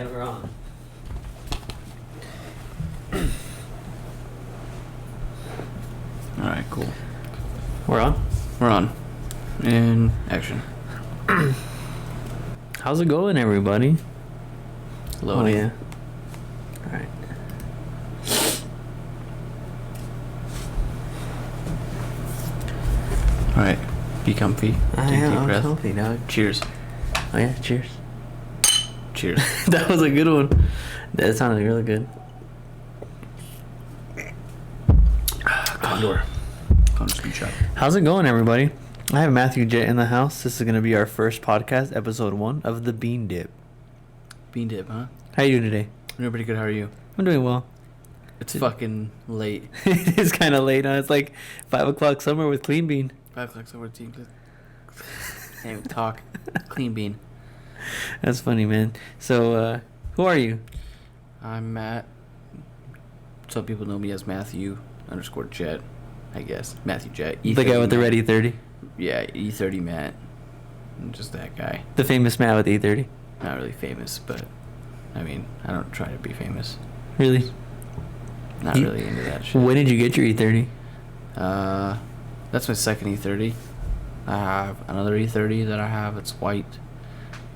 And we're on. Alright, cool. We're on? We're on. In action. How's it going, everybody? Loading. Oh, yeah. Alright. Alright. Be comfy. Take a deep I'm breath. comfy, dog. Cheers. Oh, yeah, cheers. Cheers. That was a good one. That sounded really good. Condor. Condor speed shot. How's it going, everybody? I have Matthew Jett in the house. This is going to be our first podcast, episode 1 of The Bean Dip. Bean dip, huh? How you doing today? I'm doing pretty good. How are you? I'm doing well. It's fucking late. It is kind of late, huh? It's like 5 o'clock somewhere with Clean Bean. 5 o'clock somewhere. Team. Can't even talk. Clean bean. That's funny, man. So, who are you? I'm Matt. Some people know me as Matthew _Jet, I guess. Matthew Jet. The guy with the red E30? Yeah, E30 Matt. I'm just that guy. The famous Matt with the E30? Not really famous, but I mean, I don't try to be famous. Really? Not really into that shit. When did you get your E30? That's my second E30. I have another E30 that I have. It's white.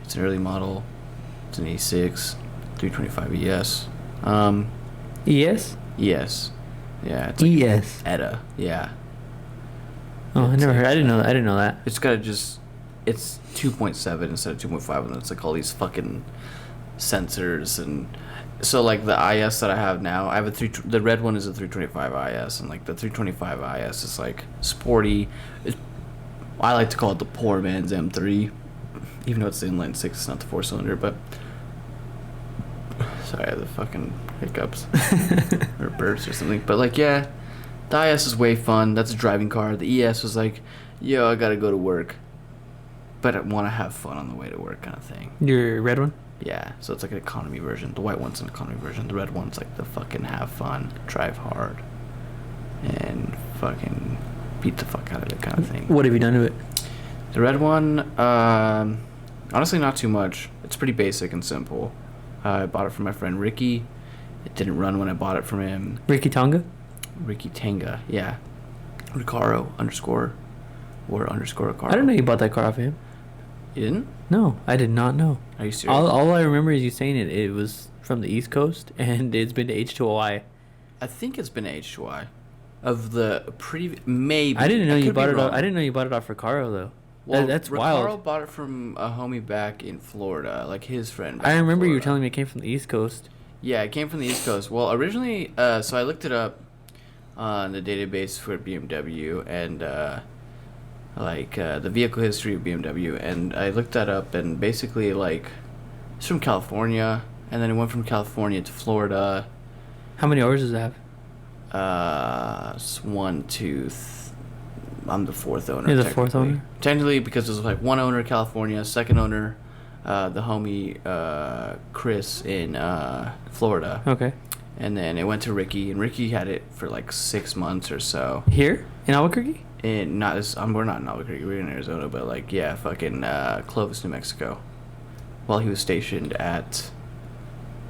It's an early model. It's an E6, 325 ES. ES? ES. Yeah. It's like ES. ETA. Yeah. Oh, I It's never like- heard. I didn't know that. It's got it's 2.7 instead of 2.5, and it's like all these fucking sensors. And so like the IS that I have now, I have the red one is a 325 IS, and like the 325 IS is like sporty. I like to call it the poor man's M3, even though it's the inline 6, it's not the 4-cylinder. But sorry, I have the fucking hiccups or burps or something. But like, yeah, the IS is way fun. That's a driving car. The ES was like, yo, I gotta go to work, but I want to have fun on the way to work, kind of thing. Your red one? Yeah, so it's like an economy version. The white one's an economy version. The red one's like the fucking have fun, drive hard, and fucking beat the fuck out of it kind of thing. What have you done to it? The red one, honestly, not too much. It's pretty basic and simple. I bought it from my friend Ricky. It didn't run when I bought it from him. Ricky Tonga? Ricky Tanga, yeah. Ricaro _Recaro. I didn't know you bought that car off of him. You didn't? No, I did not know. Are you serious? All I remember is you saying it. It was from the East Coast, and it's been to H2OI. I think it's been H2I. Of the maybe. I didn't know you bought it off. off. I didn't know you bought it off Recaro though. Well, That's Ricaro wild. bought it from a homie back in Florida, like his friend. I remember you telling me it came from the East Coast. Yeah, it came from the East Coast. Well, originally, so I looked it up on the database for BMW and the vehicle history of BMW, and I looked that up, and basically like it's from California, and then it went from California to Florida. How many hours does it have? It's 1, 2. I'm the fourth owner. You're the fourth owner? Technically, because there's like one owner in California, second owner, the homie Chris in Florida. Okay. And then it went to Ricky, and Ricky had it for like 6 months or so. Here in Albuquerque? We're not in Albuquerque, we're in Arizona, but like, yeah, fucking Clovis, New Mexico. While he was stationed at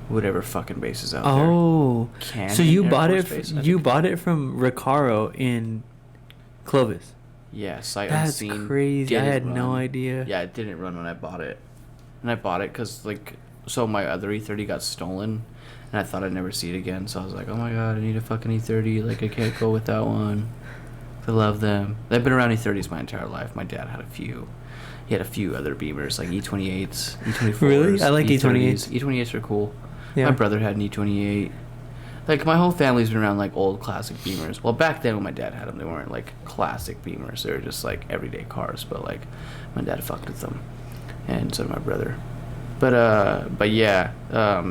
whatever fucking bases out there. Oh, Canyon so you Air bought Force it? Base, I You think. bought it from Recaro in Clovis? Yeah, sight That's unseen. crazy. I Didn't had no run. idea. Yeah, it didn't run when I bought it. And I bought it because, like, so my other E30 got stolen, and I thought I'd never see it again. So I was like, oh my god, I need a fucking E30. Like, I can't go without one. I love them. I've been around E30s my entire life. My dad had a few. He had a few other Beamers, like E28s, E24s. Really? I like E30s. E28s. E28s are cool. Yeah. My brother had an E28. Like, my whole family's been around, like, old classic Beamers. Well, back then when my dad had them, they weren't, like, classic Beamers. They were just, like, everyday cars. But, like, my dad fucked with them. And so did my brother. But yeah. Yeah,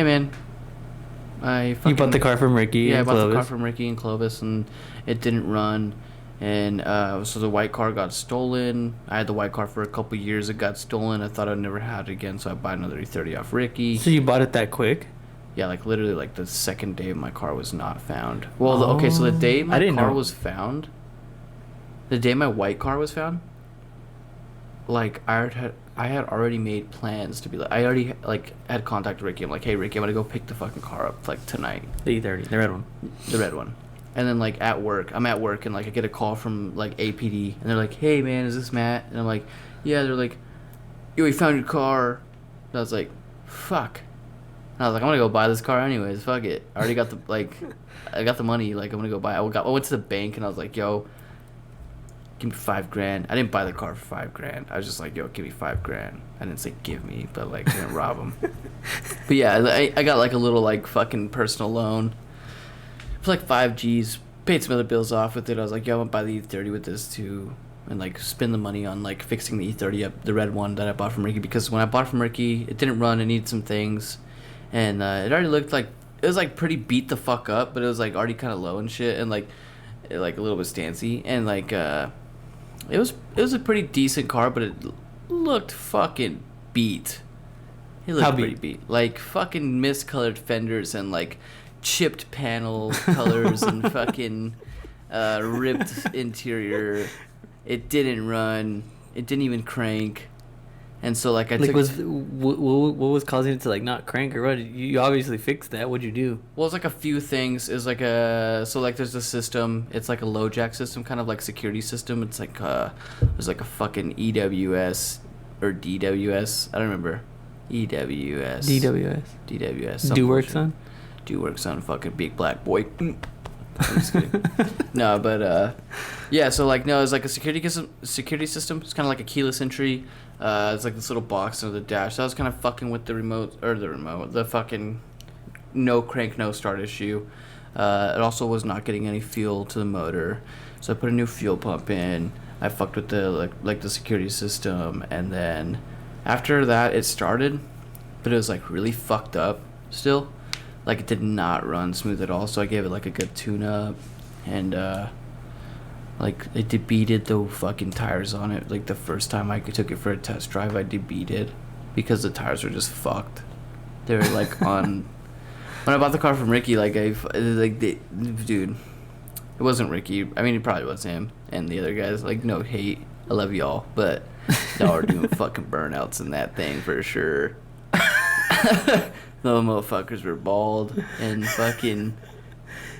man. You bought the car from Ricky. Yeah, I in bought the car Clovis? from Ricky and Clovis, and it didn't run. And so the white car got stolen. I had the white car for a couple years. It got stolen. I thought I'd never have it again, so I bought another E30 off Ricky. So you bought it that quick? Yeah, like literally, like the second day my car was not found. Well, okay, so the day I my didn't car know. was found, the day my white car was found, like I I had already made plans to be like, I already like had contacted Ricky. I'm like, hey Ricky, I'm gonna go pick the fucking car up like tonight. The E30, the red one. The red one. And then like I'm at work and like I get a call from like APD and they're like, hey man, is this Matt? And I'm like, yeah. They're like, yo, we found your car. And I was like, fuck. And I was like, I'm gonna go buy this car anyways. Fuck it. I already got the like, I got the money. Like I'm gonna go buy it. I went to the bank and I was like, yo, give me $5,000. I didn't buy the car for $5,000. I was just like, yo, give me $5,000. I didn't say give me, but like, I didn't rob him. But yeah, I got like a little like fucking personal loan for like 5 G's. Paid some other bills off with it. I was like, yo, I'm gonna buy the E30 with this too, and like spend the money on like fixing the E30 up, the red one that I bought from Ricky, because when I bought it from Ricky, it didn't run. It needed some things, and it already looked like it was like pretty beat the fuck up, but it was like already kind of low and shit, and like a little bit stancy, and like it was a pretty decent car, but it looked fucking beat. It looked How pretty beat? beat. Like fucking miscolored fenders and like chipped panel colors and fucking ripped interior. It didn't run. It didn't even crank. And so like I Like, took what was causing it to like not crank or what? You obviously fixed that. What'd you do? well, it's like a few things. It's like so like there's a system. It's like a low jack system, kind of like security system. It's like there's like a fucking EWS or DWS. I don't remember. EWS. DWS. Do work, son. Do work, son. Fucking big black boy. I'm just kidding. No, but yeah. So like no, it's like a security system. It's kind of like a keyless entry. It's like this little box under the dash. So I was kind of fucking with the fucking no crank, no start issue. It also was not getting any fuel to the motor, so I put a new fuel pump in. I fucked with the like the security system, and then after that it started, but it was like really fucked up still. Like it did not run smooth at all. So I gave it like a good tune up, and like it debeated the fucking tires on it. Like the first time I took it for a test drive, I debeated because the tires were just fucked. They were like on. When I bought the car from Ricky, like dude, it wasn't Ricky. I mean, it probably was him and the other guys. Like no hate, I love y'all, but y'all are doing fucking burnouts in that thing for sure. The motherfuckers were bald and fucking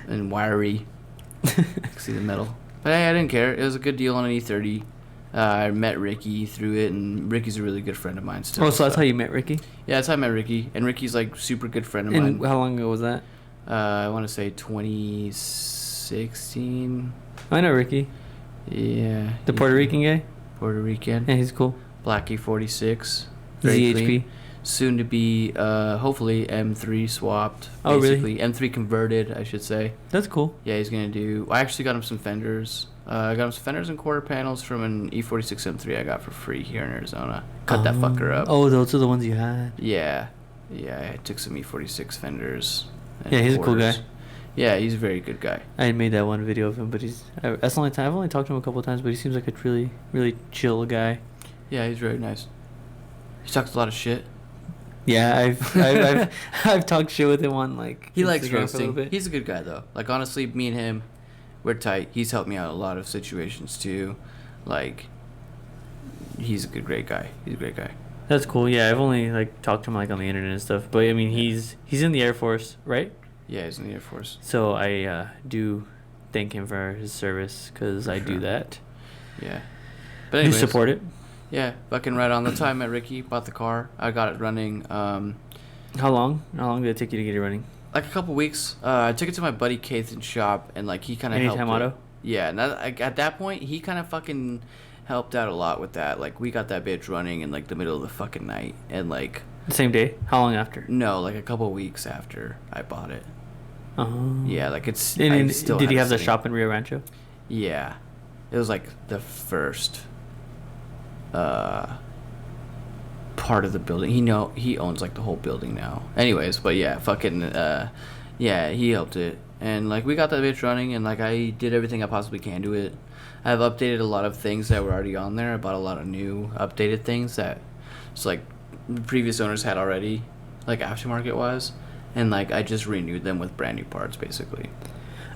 and wiry. See the metal. But hey, I didn't care. It was a good deal on an E30. I met Ricky through it, and Ricky's a really good friend of mine still. Oh, so that's how you met Ricky? Yeah, that's how I met Ricky. And Ricky's like super good friend of And mine. how long ago was that? I want to say 2016. I know Ricky. Yeah. The Puerto Rican guy? Puerto Rican. Yeah, he's cool. Blackie 46. ZHP. Soon to be, hopefully, M3 swapped. Oh, really? Basically, M3 converted, I should say. That's cool. Yeah, he's going to do... I actually got him some fenders. I got him some fenders and quarter panels from an E46 M3 I got for free here in Arizona. Cut that fucker up. Oh, those are the ones you had. Yeah. Yeah, I took some E46 fenders. And Yeah, he's a cool quarters. guy. Yeah, he's a very good guy. I made that one video of him, but that's the only time. I've only talked to him a couple of times, but he seems like a really, really chill guy. Yeah, he's very nice. He talks a lot of shit. Yeah, I've talked shit with him on like He likes Instagram for a little roasting. bit. He's a good guy though. Like honestly, me and him, we're tight. He's helped me out in a lot of situations too. Like, he's a great guy. He's a great guy. That's cool. Yeah, I've only like talked to him like on the internet and stuff. But I mean, he's in the Air Force, right? Yeah, he's in the Air Force. So I do thank him for his service because I do Sure. that. Yeah. But Do anyways, support it. Yeah, fucking right on the time at Ricky, bought the car. I got it running. How long? How long did it take you to get it running? Like a couple weeks. I took it to my buddy Kathan's shop, and like he kind of helped. Anytime Auto? Yeah, and at that point, he kind of fucking helped out a lot with that. Like we got that bitch running in like the middle of the fucking night, and like The same day? How long after? no, like a couple weeks after I bought it. Yeah, like it's. And I still did he had have it the sitting. shop in Rio Rancho? Yeah, it was like the first part of the building. He owns like the whole building now. Anyways, but yeah, fucking yeah, he helped it. And like we got that bitch running, and like I did everything I possibly can to it. I've updated a lot of things that were already on there. I bought a lot of new updated things that it's like previous owners had already, like aftermarket wise, and like I just renewed them with brand new parts basically.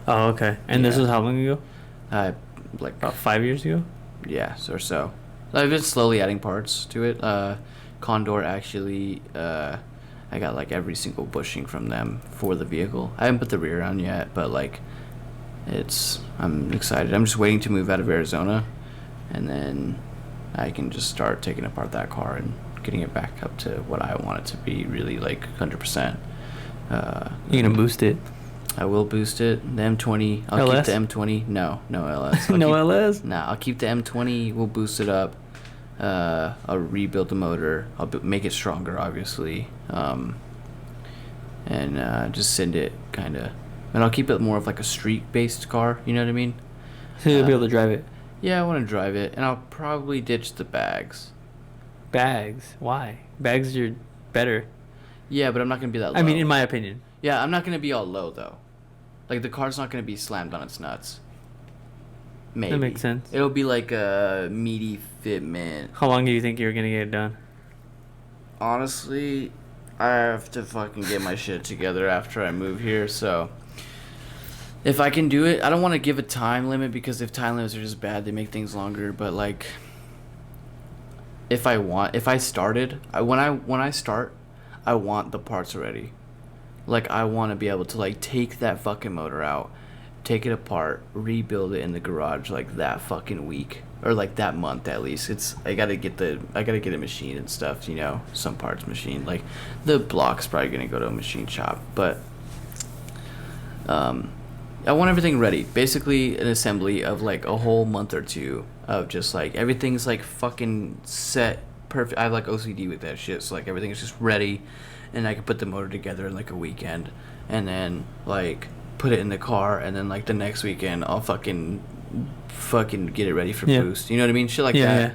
Oh, okay. And this Yeah. was how long ago? Like About 5 years ago? yeah, or so. I've been slowly adding parts to it. Condor actually, I got like every single bushing from them for the vehicle. I haven't put the rear on yet, but like, I'm excited. I'm just waiting to move out of Arizona, and then I can just start taking apart that car and getting it back up to what I want it to be, really like 100%. You're gonna boost it? I will boost it. The M20. I'll LS? keep the M20. No LS. No LS? Nah, I'll keep the M20. We'll boost it up. I'll rebuild the motor. I'll make it stronger, obviously. And just send it kind of. And I'll keep it more of like a street-based car. You know what I mean? So you'll be able to drive it. Yeah, I want to drive it, and I'll probably ditch the bags. Bags? Why? Bags are better. Yeah, but I'm not gonna be that low. I mean, in my opinion. Yeah, I'm not gonna be all low though. Like the car's not gonna be slammed on its nuts. Maybe. That makes sense. It'll be like a meaty fitment. How long do you think you're gonna get it done? Honestly, I have to fucking get my shit together after I move here, so if I can do it, I don't want to give a time limit because if time limits are just bad, they make things longer, but like if I started, when I start, I want the parts already. Like I want to be able to like take that fucking motor out, take it apart, rebuild it in the garage like that fucking week or like that month at least. I gotta get a machine and stuff, you know, some parts machine. Like the block's probably gonna go to a machine shop, but I want everything ready. Basically an assembly of like a whole month or two of just like everything's like fucking set perfect. I have like OCD with that shit, so like everything is just ready, and I can put the motor together in like a weekend, and then like put it in the car, and then like the next weekend I'll fucking get it ready for boost. You know what I mean? Shit like that. Yeah.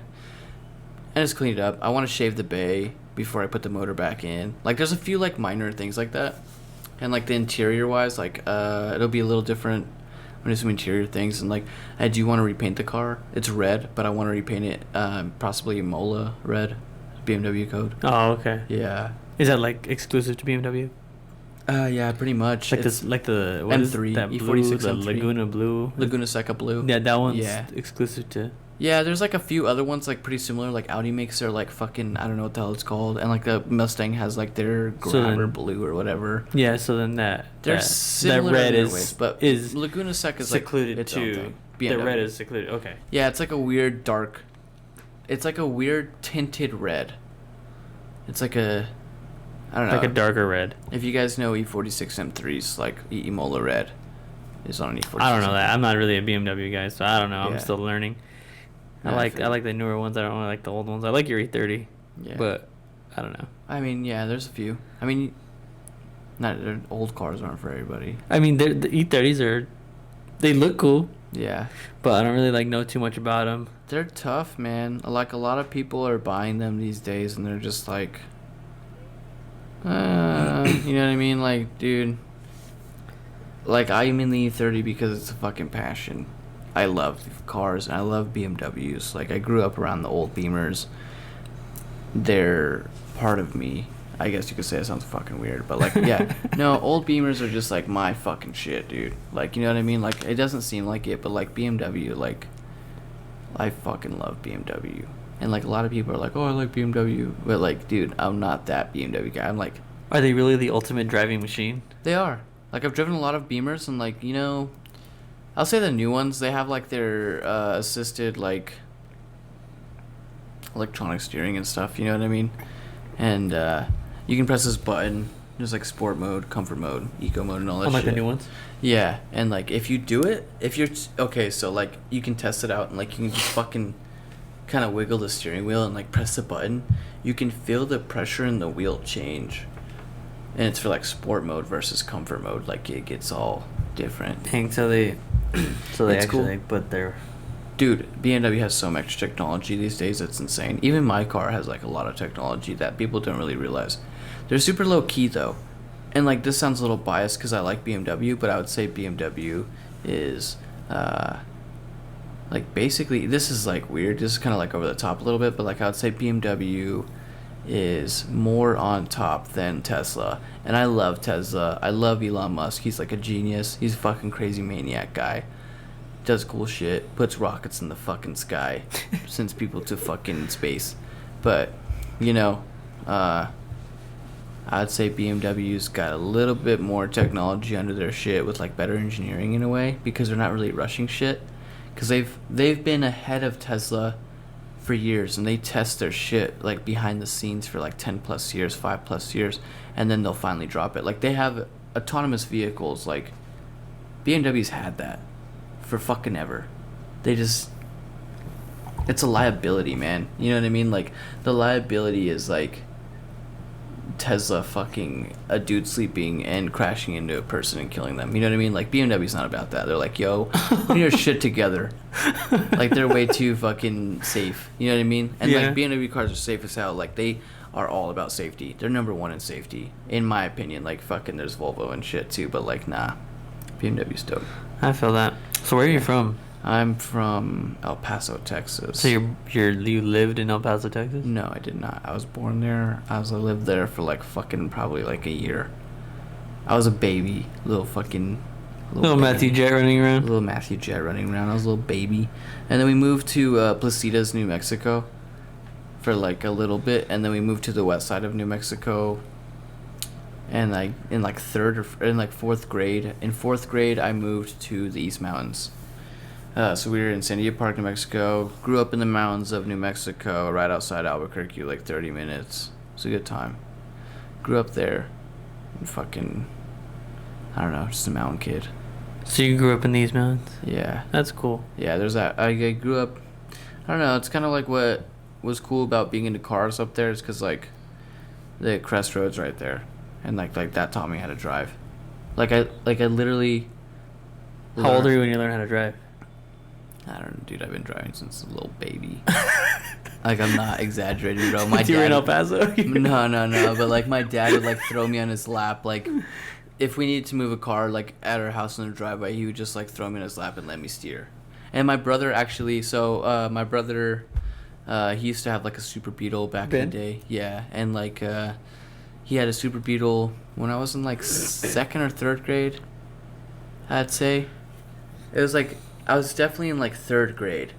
And just clean it up. I want to shave the bay before I put the motor back in. Like there's a few like minor things like that, and like the interior wise, like it'll be a little different. I'm gonna do some interior things, and like I do want to repaint the car. It's red, but I want to repaint it possibly Mola red, BMW code. Oh, okay. Yeah. Is that like exclusive to BMW? Yeah, pretty much. Like this, like the what is M3, that blue, E46 the M3. Laguna blue. Laguna Seca blue. Yeah, that one's Yeah. exclusive to. Yeah, there's like a few other ones like pretty similar. Like Audi makes their like fucking I don't know what the hell it's called, and like the Mustang has like their So grabber then- blue or whatever. Yeah, so then that They're that similar red in their is ways, but is Laguna Seca is secluded like its own to thing. the BMW. red is secluded. Okay. Yeah, it's like a weird dark. It's like a weird tinted red. It's like a, I don't know. Like a darker red. If you guys know E46 M3s, like Imola red, is on an E46. I don't know that. I'm not really a BMW guy, so I don't know. I'm Yeah. still learning. Yeah, I feel like the newer ones. I don't really like the old ones. I like your E30, Yeah. but I don't know. I mean, yeah, there's a few. I mean, not old cars aren't for everybody. I mean, the E30s are, they look cool, Yeah. but I don't really like know too much about them. They're tough, man. Like a lot of people are buying them these days, and they're just like, you know what I mean? Like, dude, like I'm in the E30 because it's a fucking passion. I love cars and I love BMWs. Like I grew up around the old Beamers. They're part of me. I guess you could say it sounds fucking weird, but like, yeah, no, old Beamers are just like my fucking shit, dude. Like, you know what I mean? Like, it doesn't seem like it, but like BMW, like, I fucking love BMW. And like a lot of people are like, oh, I like BMW, but like, dude, I'm not that BMW guy. I'm like, Are they really the ultimate driving machine? they are. Like I've driven a lot of Beamers, and like, you know, I'll say the new ones, they have like their assisted like electronic steering and stuff, you know what I mean? And you can press this button. There's like sport mode, comfort mode, eco mode, and all that Unlike shit. the new ones. Yeah, and like if you do it, if you're okay, so like you can test it out, and like you can just fucking kind of wiggle the steering wheel and like press the button. You can feel the pressure in the wheel change, and it's for like sport mode versus comfort mode. Like it gets all different. Dang, so they It's cool. actually put their. Dude, BMW has so much technology these days, it's insane. Even my car has like a lot of technology that people don't really realize. They're super low key though. And like this sounds a little biased because I like BMW, but I would say BMW is like basically, this is like weird. This is kind of like over the top a little bit, but like I would say BMW is more on top than Tesla. And I love Tesla. I love Elon Musk. He's like a genius. He's a fucking crazy maniac guy. does cool shit, puts rockets in the fucking sky, sends people to fucking space. But, you know, I'd say BMW's got a little bit more technology under their shit with like better engineering in a way, because they're not really rushing shit. Because they've been ahead of Tesla for years, and they test their shit like behind the scenes for like 10 plus years, 5 plus years, and then they'll finally drop it. Like they have autonomous vehicles, like BMW's had that for fucking ever. They just, it's a liability, man. You know what I mean? Like the liability is like Tesla fucking a dude sleeping and crashing into a person and killing them. You know what I mean? Like BMW's not about that. They're like, yo, put your shit together. Like they're way too fucking safe. You know what I mean? And like BMW cars are safe as hell. Like they are all about safety. They're number one in safety, in my opinion. Like fucking there's Volvo and shit too, but like nah, BMW's dope. I feel that. So where are you from? I'm from El Paso, Texas. So you lived in El Paso, Texas? No, I did not. I was born there. I lived there for like fucking probably like a year. I was a baby, little Matthew Jet running around. Little Matthew Jet running around. I was a little baby, and then we moved to Placitas, New Mexico, for like a little bit, and then we moved to the west side of New Mexico. And like in like fourth grade. In fourth grade, I moved to the East Mountains. So we were in Sandia Park, New Mexico. Grew up in the mountains of New Mexico, right outside Albuquerque, like 30 minutes. It was a good time. Grew up there. And fucking, I don't know, just a mountain kid. So you grew up in these mountains? Yeah. That's cool. Yeah, there's that. I grew up, I don't know, it's kind of like what was cool about being into cars up there is because, like, the Crest Road's right there. And, like that taught me how to drive. I literally... How old are you when you learned how to drive? I don't know, dude. I've been driving since a little baby. Like, I'm not exaggerating, bro. My you dad... were in El Paso? No. But, like, my dad would, like, throw me on his lap. Like, if we needed to move a car, like, at our house in the driveway, he would just, like, throw me on his lap and let me steer. And my brother, actually... So, my brother, he used to have, like, a Super Beetle back in the day. Yeah. And, like, he had a Super Beetle when I was in, like, 2nd or 3rd grade, I'd say. It was, like... I was definitely in like 3rd grade,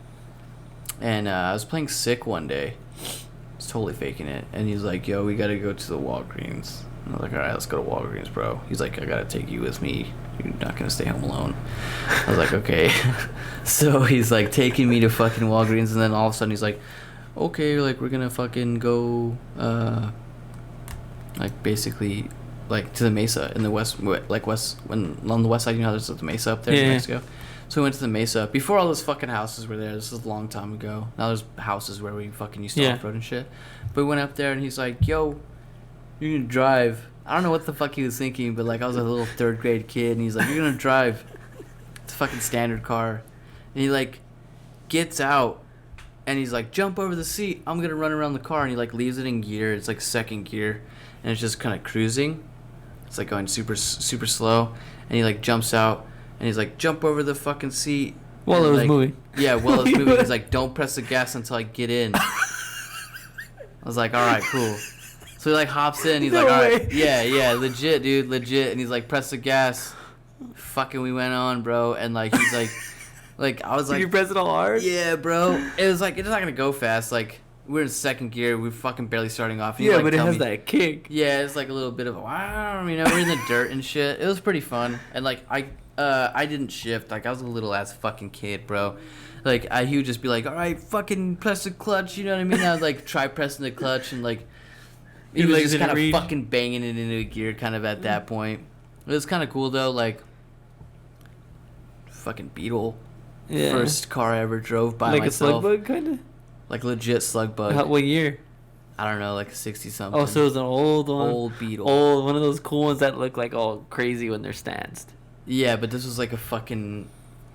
and I was playing sick one day. I was totally faking it, and he's like, "Yo, we gotta go to the Walgreens." And I was like, "All right, let's go to Walgreens, bro." He's like, "I gotta take you with me. You're not gonna stay home alone." I was like, "Okay." So he's like taking me to fucking Walgreens, and then all of a sudden he's like, "Okay, like we're gonna fucking go, like basically." Like to the Mesa in the west, like west, when on the west side, you know, there's the Mesa up there in Mexico. So we went to the Mesa before all those fucking houses were there. This is a long time ago. Now there's houses where we fucking used to off-road and shit. But we went up there and he's like, "Yo, you're gonna drive." I don't know what the fuck he was thinking, but like I was a little 3rd grade kid, and he's like, "You're gonna drive." It's a fucking standard car, and he like gets out, and he's like, "Jump over the seat. I'm gonna run around the car," and he like leaves it in gear. It's like 2nd gear, and it's just kind of cruising. It's like going super slow, and he like jumps out, and he's like, "Jump over the fucking seat." While it was moving. Yeah, while it was moving. He's like, "Don't press the gas until I get in." I was like, "All right, cool." So he like hops in. He's like, "All right, yeah, legit, dude, legit." And he's like, "Press the gas." Fucking, we went on, bro, and like he's like I was like, "Did you press it all hard?" Yeah, bro. It was like it's not gonna go fast. Like we're in 2nd gear. We're fucking barely starting off. Yeah, like, but it has that kick. Yeah, it's like a little bit of a wow, you know, we're in the dirt and shit. It was pretty fun. And like I didn't shift. Like I was a little ass fucking kid, bro. Like he would just be like, "All right, fucking press the clutch," you know what I mean? I would like try pressing the clutch, and like he was just kind of fucking banging it into a gear kind of at that point. It was kind of cool though, like fucking Beetle. Yeah. First car I ever drove by like myself. Like a slug bug kind of? Like legit slug bug. What year? I don't know, like 60 something. Oh, so it was an old one. Old Beetle. Old, one of those cool ones that look like all crazy when they're stanced. Yeah, but this was like a fucking...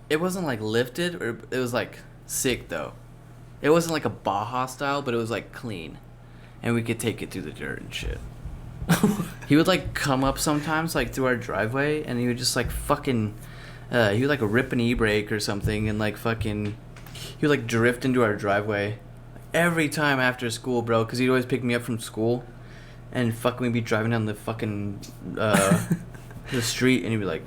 It wasn't like lifted, or it was like sick though. It wasn't like a Baja style, but it was like clean. And we could take it through the dirt and shit. He would like come up sometimes like through our driveway, and he would just like fucking... he would like rip an e-brake or something, and like fucking... He would like drift into our driveway every time after school, bro, because he'd always pick me up from school, and fucking we'd be driving down the fucking the street, and he'd be like,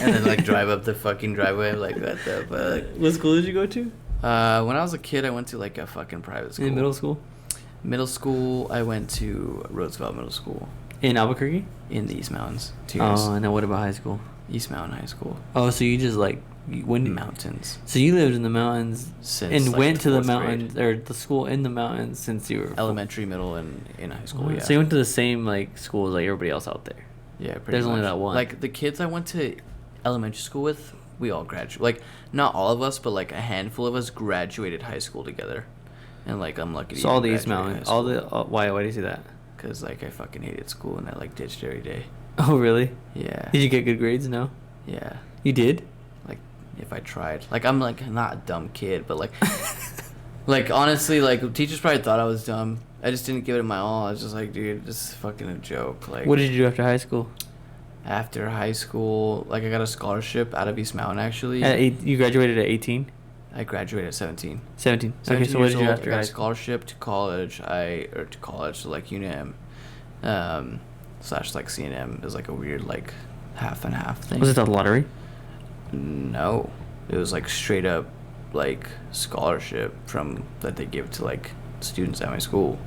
and then like drive up the fucking driveway. Like what the fuck? What school did you go to? When I was a kid, I went to like a fucking private school. In middle school? Middle school, I went to Roosevelt Middle School In Albuquerque? in the East Mountains. 2 years. Oh, and then what about high school? East Mountain High School. Oh, so you just like when Mountains. So you lived in the mountains Since, and like, went to the fourth grade. mountains or the school in the mountains since you were Elementary, middle, and in high school. Oh, Yeah. So you went to the same like schools like everybody else out there. Yeah, pretty There's only much. that one. Like the kids I went to elementary school with, we all graduated. Like not all of us, but like a handful of us graduated high school together. And like I'm lucky. So all the East Mountains, all the why do you say that? Because like I fucking hated school and I like ditched every day. Oh really? Yeah. Did you get good grades? No. Yeah. You did? Like if I tried. Like I'm like not a dumb kid, but like like honestly, like teachers probably thought I was dumb. I just didn't give it my all. I was just like, dude, this is fucking a joke. Like What did you do after high school? after high school, like I got a scholarship out of East Mountain actually. You graduated at 18? I graduated at 17. 17. 17 Okay, so what years did you do old, after I got high a school? scholarship to college. To like UNM, slash like CNM is like a weird like half and half thing. Was it the lottery? No, it was like straight up like scholarship from that they give to like students at my school.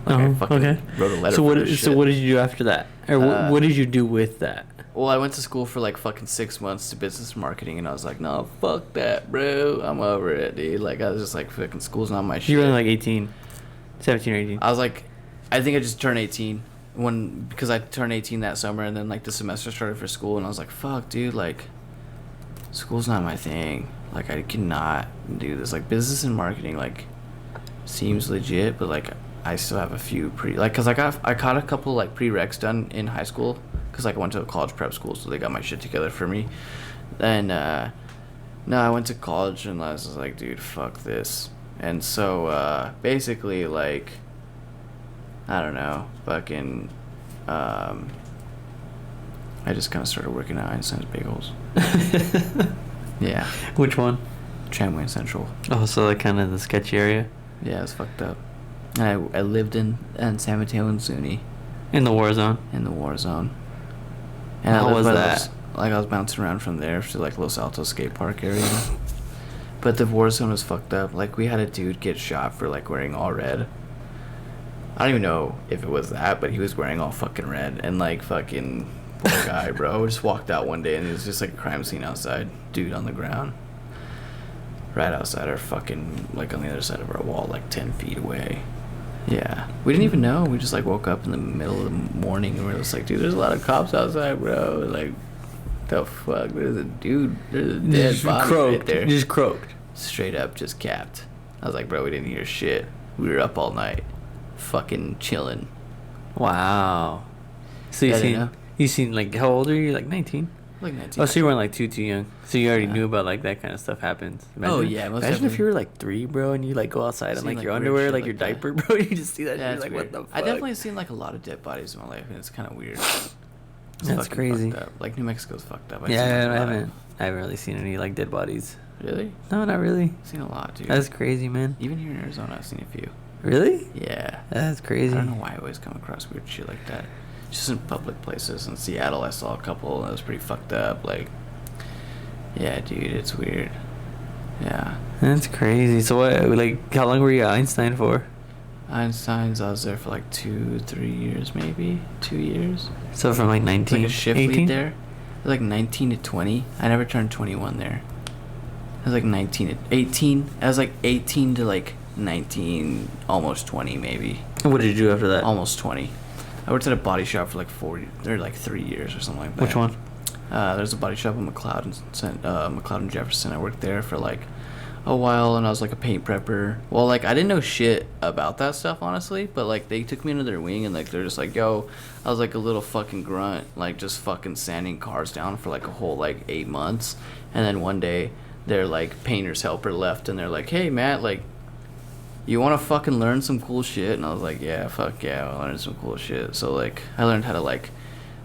Like I fucking okay. wrote a letter. So for what? this So shit. what did you do after that? Or what did you do with that? Well, I went to school for like fucking 6 months to business marketing, and I was like, no, fuck that, bro. I'm over it, dude. Like I was just like, fucking school's not my shit. You were only like 18, 17 or 18. I was like, I think I just turned 18 because I turned 18 that summer, and then like the semester started for school, and I was like, fuck, dude, like school's not my thing. Like I cannot do this. Like business and marketing like seems legit, but like I still have a few because I caught a couple like prereqs done in high school because like I went to a college prep school, so they got my shit together for me. And no, I went to college and I was just like, dude, fuck this. And so basically like I don't know, fucking I just kind of started working at Einstein's Bagels. Yeah. Which one? Tramway Central. Oh, so like kind of the sketchy area Yeah, it's fucked up. And I lived in San Mateo and Zuni in the war zone. in the war zone. And How I lived was by that? I was bouncing around from there to like Los Altos skate park area. But the war zone was fucked up. Like we had a dude get shot for like wearing all red. I don't even know if it was that, but he was wearing all fucking red and like fucking poor guy, bro. Just walked out one day and it was just like a crime scene outside. Dude on the ground. Right outside our fucking, like on the other side of our wall, like 10 feet away. Yeah. We didn't even know. We just like woke up in the middle of the morning and we were just like, dude, there's a lot of cops outside, bro. Like, the fuck? There's a dude, there's a dead Just body croaked. right there. Just croaked. Straight up just capped. I was like, bro, we didn't hear shit. We were up all night. Fucking chilling. Wow. So Yeah, I didn't know. you seen like how old are you? Like 19? Like 19. Oh, so you weren't like too young. So you already Yeah. knew about like that kind of stuff happens. Oh, yeah, most Imagine if definitely. you were like 3, bro, and you like go outside and Seen, like like, your weird underwear, shit like like your that. diaper, bro. You just see that. Yeah, You're it's like, weird. what the fuck? I definitely seen like a lot of dead bodies in my life, and it's kind of weird. It's That's fucking crazy. fucked up. Like New Mexico's fucked up. I've seen, Yeah, like, a I lot. haven't really seen any like dead bodies. Really? No, not really. I've seen a lot, dude. That's crazy, man. Even here in Arizona, I've seen a few. Really? Yeah. That's crazy. I don't know why I always come across weird shit like that. Just in public places. In Seattle, I saw a couple, and it was pretty fucked up. Like, yeah, dude, it's weird. Yeah. That's crazy. So what? Like, how long were you at Einstein for? Einstein's, I was there for like 2-3 years, maybe 2 years. So from like It's 19, like a shift 18? lead there. It was like 19 to 20. I never turned 21 there. I was like 19 to 18. I was like 18 to like 19, almost 20 maybe. And what did you do after that? Almost 20. I worked at a body shop for like 3 years or something like that. Which one? There's a body shop in McLeod and Jefferson. I worked there for like a while, and I was like a paint prepper. Well, like I didn't know shit about that stuff, honestly, but like they took me under their wing, and like they're just like, yo, I was like a little fucking grunt, like just fucking sanding cars down for like a whole like 8 months, and then one day their like painter's helper left, and they're like, hey Matt, like, you want to fucking learn some cool shit? And I was like, yeah, fuck yeah, I'll learn some cool shit. So like I learned how to like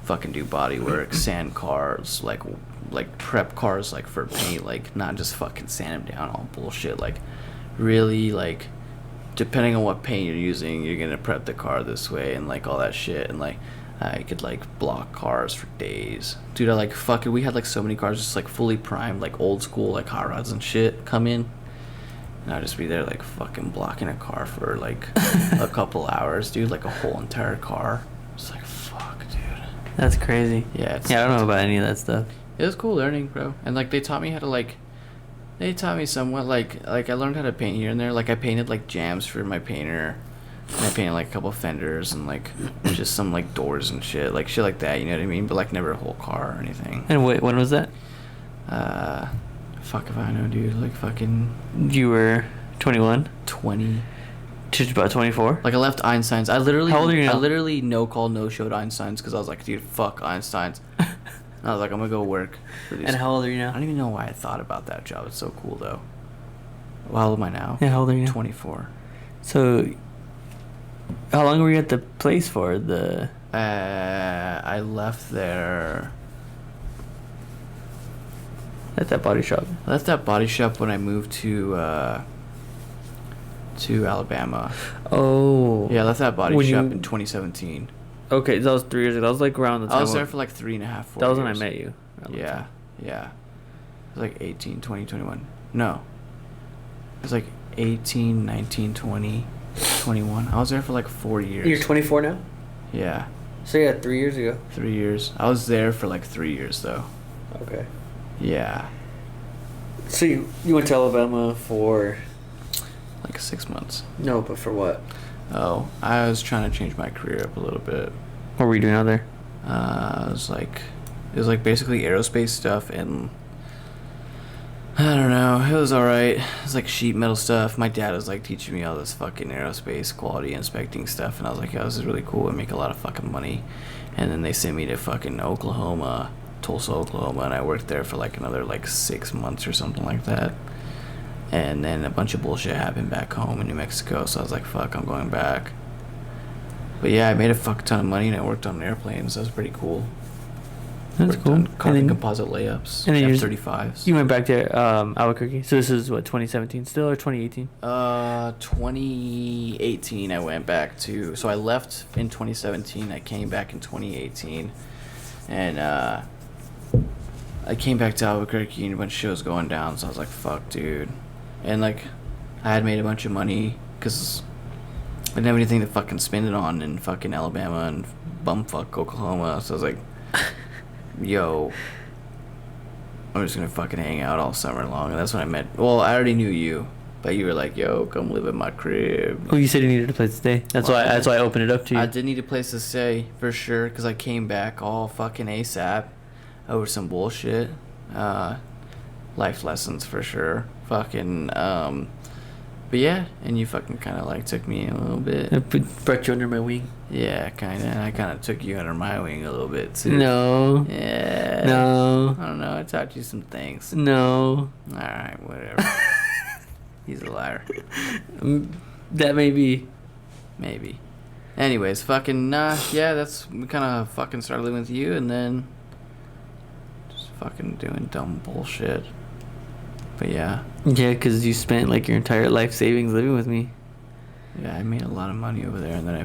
fucking do body work, sand cars, like prep cars like for paint, like not just fucking sand them down, all bullshit. Like really, like depending on what paint you're using, you're gonna prep the car this way and like all that shit. And like I could like block cars for days, dude. I like fucking. We had like so many cars, just like fully primed, like old school, like hot rods and shit come in, and I'd just be there like fucking blocking a car for like a couple hours, dude. Like a whole entire car. It's like fuck, dude. That's crazy. Yeah. Yeah, I don't know about any of that stuff. It was cool learning, bro. And like they taught me how to like. They taught me somewhat like I learned how to paint here and there. Like I painted like jams for my painter. And I painted like a couple fenders and like just some like doors and shit like that, you know what I mean? But like never a whole car or anything. And wait, when was that? Fuck if I know, dude. Like fucking You were 21? 20. Just about 24? Like I left Einstein's. I literally How old are you now? I literally no call no showed Einstein's because I was like, dude, fuck Einstein's. And I was like, I'm gonna go work for these. And how old are you I now? don't even know why I thought about that job. It's so cool though. Well, how old am I now? Yeah, how old are you now? 24. So, how long were you at the place for? I left there. At that body shop? I left that body shop when I moved to Alabama. Oh. Yeah, I left that body When shop you- in 2017. Okay, that was 3 years ago. That was like around the time. I was there for like 3.5, 4 That was when I years. met you. around that Yeah, time. yeah. It was like 18, 20, 21. No. It was like 18, 19, 20, 21. I was there for like 4 years. You're 24 now? Yeah, So yeah, 3 years ago. 3 years. I was there for like 3 years though. Okay. Yeah, So you went to Alabama for... like 6 months. No, but for what? Oh, I was trying to change my career up a little bit. What were you doing out there? It was like basically aerospace stuff, and I don't know, it was alright. It was like sheet metal stuff. My dad was like teaching me all this fucking aerospace quality inspecting stuff, and I was like, yeah, this is really cool. I make a lot of fucking money. And then they sent me to fucking Oklahoma, Tulsa, Oklahoma, and I worked there for like another like 6 months or something like that. And then a bunch of bullshit happened back home in New Mexico, so I was like, fuck, I'm going back. But yeah, I made a fuck ton of money, and I worked on airplanes. That was pretty cool. That's Worked cool. on carbon And then composite layups, and then you- F-35s. you went back to Albuquerque. So this is what, 2017 still or 2018? 2018 I went back to, so I left in 2017, I came back in 2018, and I came back to Albuquerque and a bunch of shows going down, so I was like, fuck, dude. And like, I had made a bunch of money, because I didn't have anything to fucking spend it on in fucking Alabama and bumfuck Oklahoma, so I was like, yo, I'm just gonna fucking hang out all summer long. And that's when I met, well, I already knew you, but you were like, yo, come live at my crib. Oh, you said you needed a place to stay. That's Well, why I opened it up to you. I did need a place to stay for sure, because I came back all fucking ASAP over some bullshit. Life lessons for sure. Fucking but yeah, and you fucking kind of like took me in a little bit. I brought you under my wing. Yeah, kind of. And I kind of took you under my wing a little bit too. No. Yeah. No. I don't know. I taught you some things. No. All right, whatever. He's a liar. That may be. Maybe. Anyways, fucking yeah. That's we kind of fucking started living with you, and then just fucking doing dumb bullshit. But yeah. Yeah, because you spent like your entire life savings living with me. Yeah, I made a lot of money over there, and then I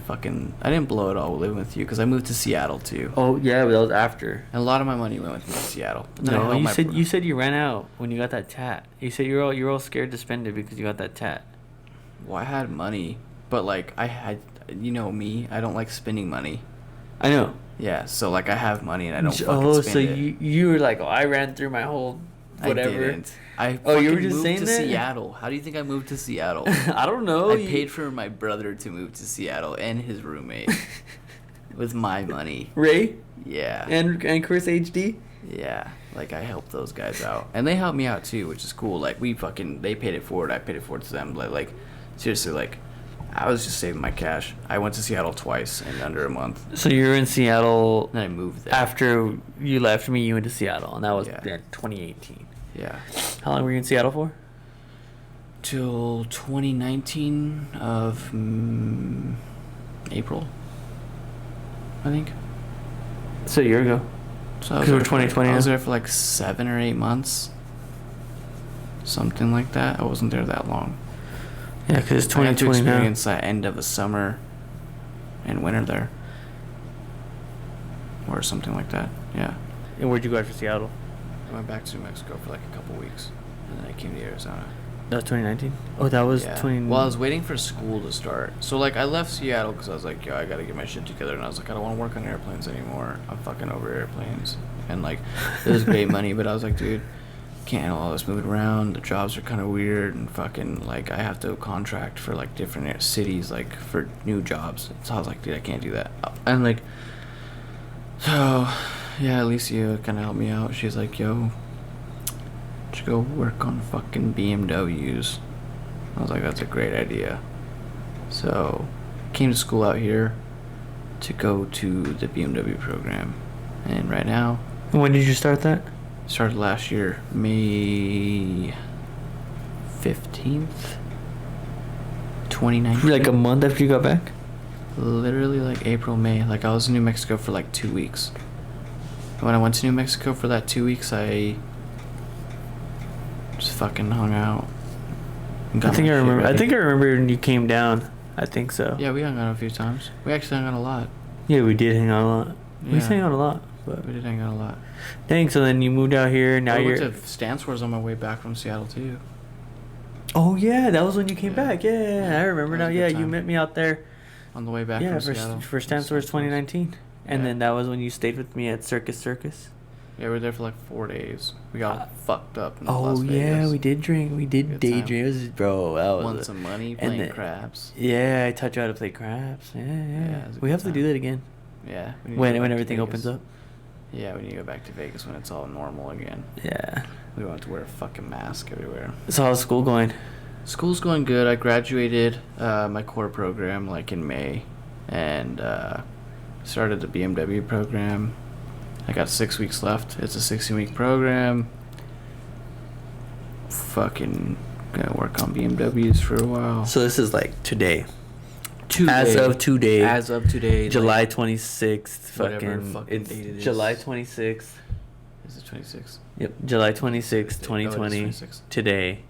didn't blow it all living with you, because I moved to Seattle too. Oh yeah, but that was after. And a lot of my money went with me to Seattle. But then I No, helped you my said bro- you said you ran out when you got that tat. You said you're all scared to spend it because you got that tat. Well, I had money, but like I had, you know me, I don't like spending money. I know. Yeah, so like I have money and I don't fucking Oh, spend so it. you were like, oh, I ran through my whole whatever. I didn't. I Oh, you were fucking just moved saying to that? Seattle. How do you think I moved to Seattle? I don't know. I paid for my brother to move to Seattle and his roommate with my money. Ray Yeah. and Chris HD. Yeah, like I helped those guys out, and they helped me out too, which is cool. Like they paid it forward, I paid it forward to them. Like seriously, like I was just saving my cash. I went to Seattle twice in under a month. So you were in Seattle Then I moved there. after you left me. You went to Seattle, and that was Yeah. 2018. Yeah. How long were you in Seattle for? Till 2019 of April, I think. So a year ago. So I 'Cause we're there for, like- 2020 I was now. there for like 7 or 8 months, something like that. I wasn't there that long. Yeah, because it's I got to 2020 now. experience that end of a summer and winter there. or something like that. Yeah. And where'd you go after Seattle? I went back to New Mexico for like a couple weeks, and then I came to Arizona. That was 2019. Oh, that was 20. Well, I was waiting for school to start. So, like, I left Seattle because I was like, yo, I gotta get my shit together. And I was like, I don't want to work on airplanes anymore. I'm fucking over airplanes. And, like, it was great money, but I was like, dude, can't handle all this moving around. The jobs are kind of weird. And fucking, like, I have to contract for, like, different cities, like, for new jobs. So I was like, dude, I can't do that. And, like, so, yeah, Alicia kind of helped me out. She's like, yo, to go work on fucking BMWs. I was like, that's a great idea. So, came to school out here to go to the BMW program. And right now, When did you start that? started last year, May 15th, 2019. Like a month after you got back? Literally like April, May. Like I was in New Mexico for like 2 weeks. And when I went to New Mexico for that 2 weeks, I just fucking hung out. and got I think my I shit remember. I ready. think I remember when you came down. I think so. Yeah, we hung out a few times. We actually hung out a lot. Yeah, we did hang out a lot. We Yeah. hang out a lot. But We did hang out a lot. dang, so then you moved out here. Now I you're. went to Stance Wars on my way back from Seattle too. Oh yeah, that was when you came Yeah. back. Yeah, I remember That now. was a Yeah, good you time. met me out there. On the way back Yeah, from Seattle. for Stamp Wars 2019, and Yeah. then that was when you stayed with me at Circus. Yeah, we were there for like 4 days. We got Uh, fucked up in Oh Las yeah, Vegas. we did drink. We did Good day time. drink. It was, bro, that was. Won some money and playing the- craps. Yeah, I taught you how to play craps. Yeah. it was a We good have to do time. that again Yeah. we need to when go back to everything Vegas. opens up. Yeah, we need to go back to Vegas when it's all normal again. Yeah. We don't have to wear a fucking mask everywhere. So how's school going? School's going good. I graduated my core program like in May, and started the BMW program. I got 6 weeks left. It's a 16-week program. Fucking gonna work on BMWs for a while. So this is like today. Today. As of today. As of today. July like, 26th. whatever Fucking. fucking It's date it is. July 26th. Is it 26? Yep. July 26th, Oh, it is 2020. 26. Today.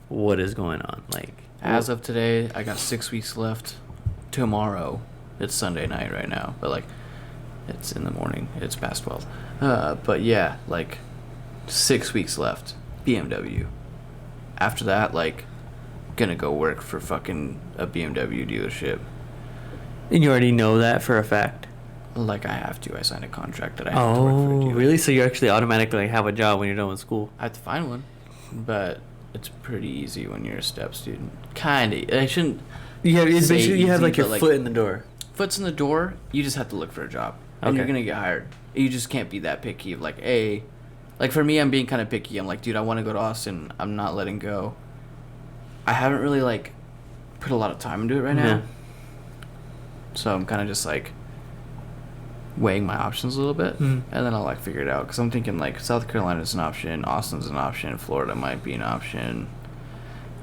What is going on? Like. As of today, I got 6 weeks left. Tomorrow, it's Sunday night right now, but like, it's in the morning. It's past 12. But yeah, like, 6 weeks left. BMW. After that, like, gonna go work for fucking a BMW dealership. And you already know that for a fact. Like, I have to. I signed a contract that I have to work for a Oh, dealer. really? So you actually automatically like, have a job when you're done with school? I have to find one, but it's pretty easy when you're a step student. Kinda. I shouldn't. Yeah, it's Say basically you have easy, like your but, like, foot in the door. Foot's in the door. You just have to look for a job, and you're Okay. gonna get hired. You just can't be that picky of like, hey, like for me, I'm being kind of picky. I'm like, dude, I want to go to Austin. I'm not letting go. I haven't really like put a lot of time into it right now, Yeah. so I'm kind of just like weighing my options a little bit, Mhm. and then I'll like figure it out. Because I'm thinking like South Carolina's an option, Austin's an option, Florida might be an option.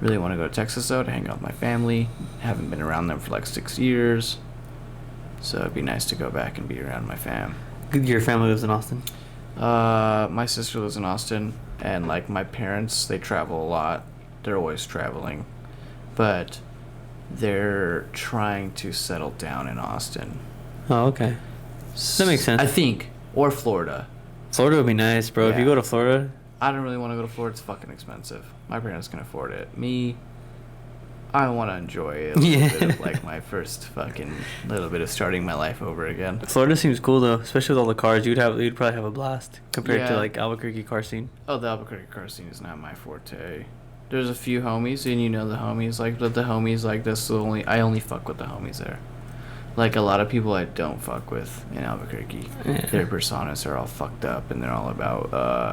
Really want to go to Texas though to hang out with my family. Haven't been around them for like 6 years, so it'd be nice to go back and be around my fam. Your family lives in Austin? My sister lives in Austin, and like my parents, they travel a lot. They're always traveling, but they're trying to settle down in Austin. Oh, okay. That makes sense. I think, or Florida. Florida would be nice, bro. If you Yeah. go to Florida, I don't really want to go to Florida. It's fucking expensive. My parents can afford it. Me, I want to enjoy a little Yeah. bit of like my first fucking little bit of starting my life over again. Florida seems cool though, especially with all the cars. You'd probably have a blast compared to Yeah. like Albuquerque car scene. Oh, the Albuquerque car scene is not my forte. There's a few homies, and you know the homies. Like, but the homies, like, I only fuck with the homies there. Like, a lot of people I don't fuck with in Albuquerque. Yeah. Their personas are all fucked up, and they're all about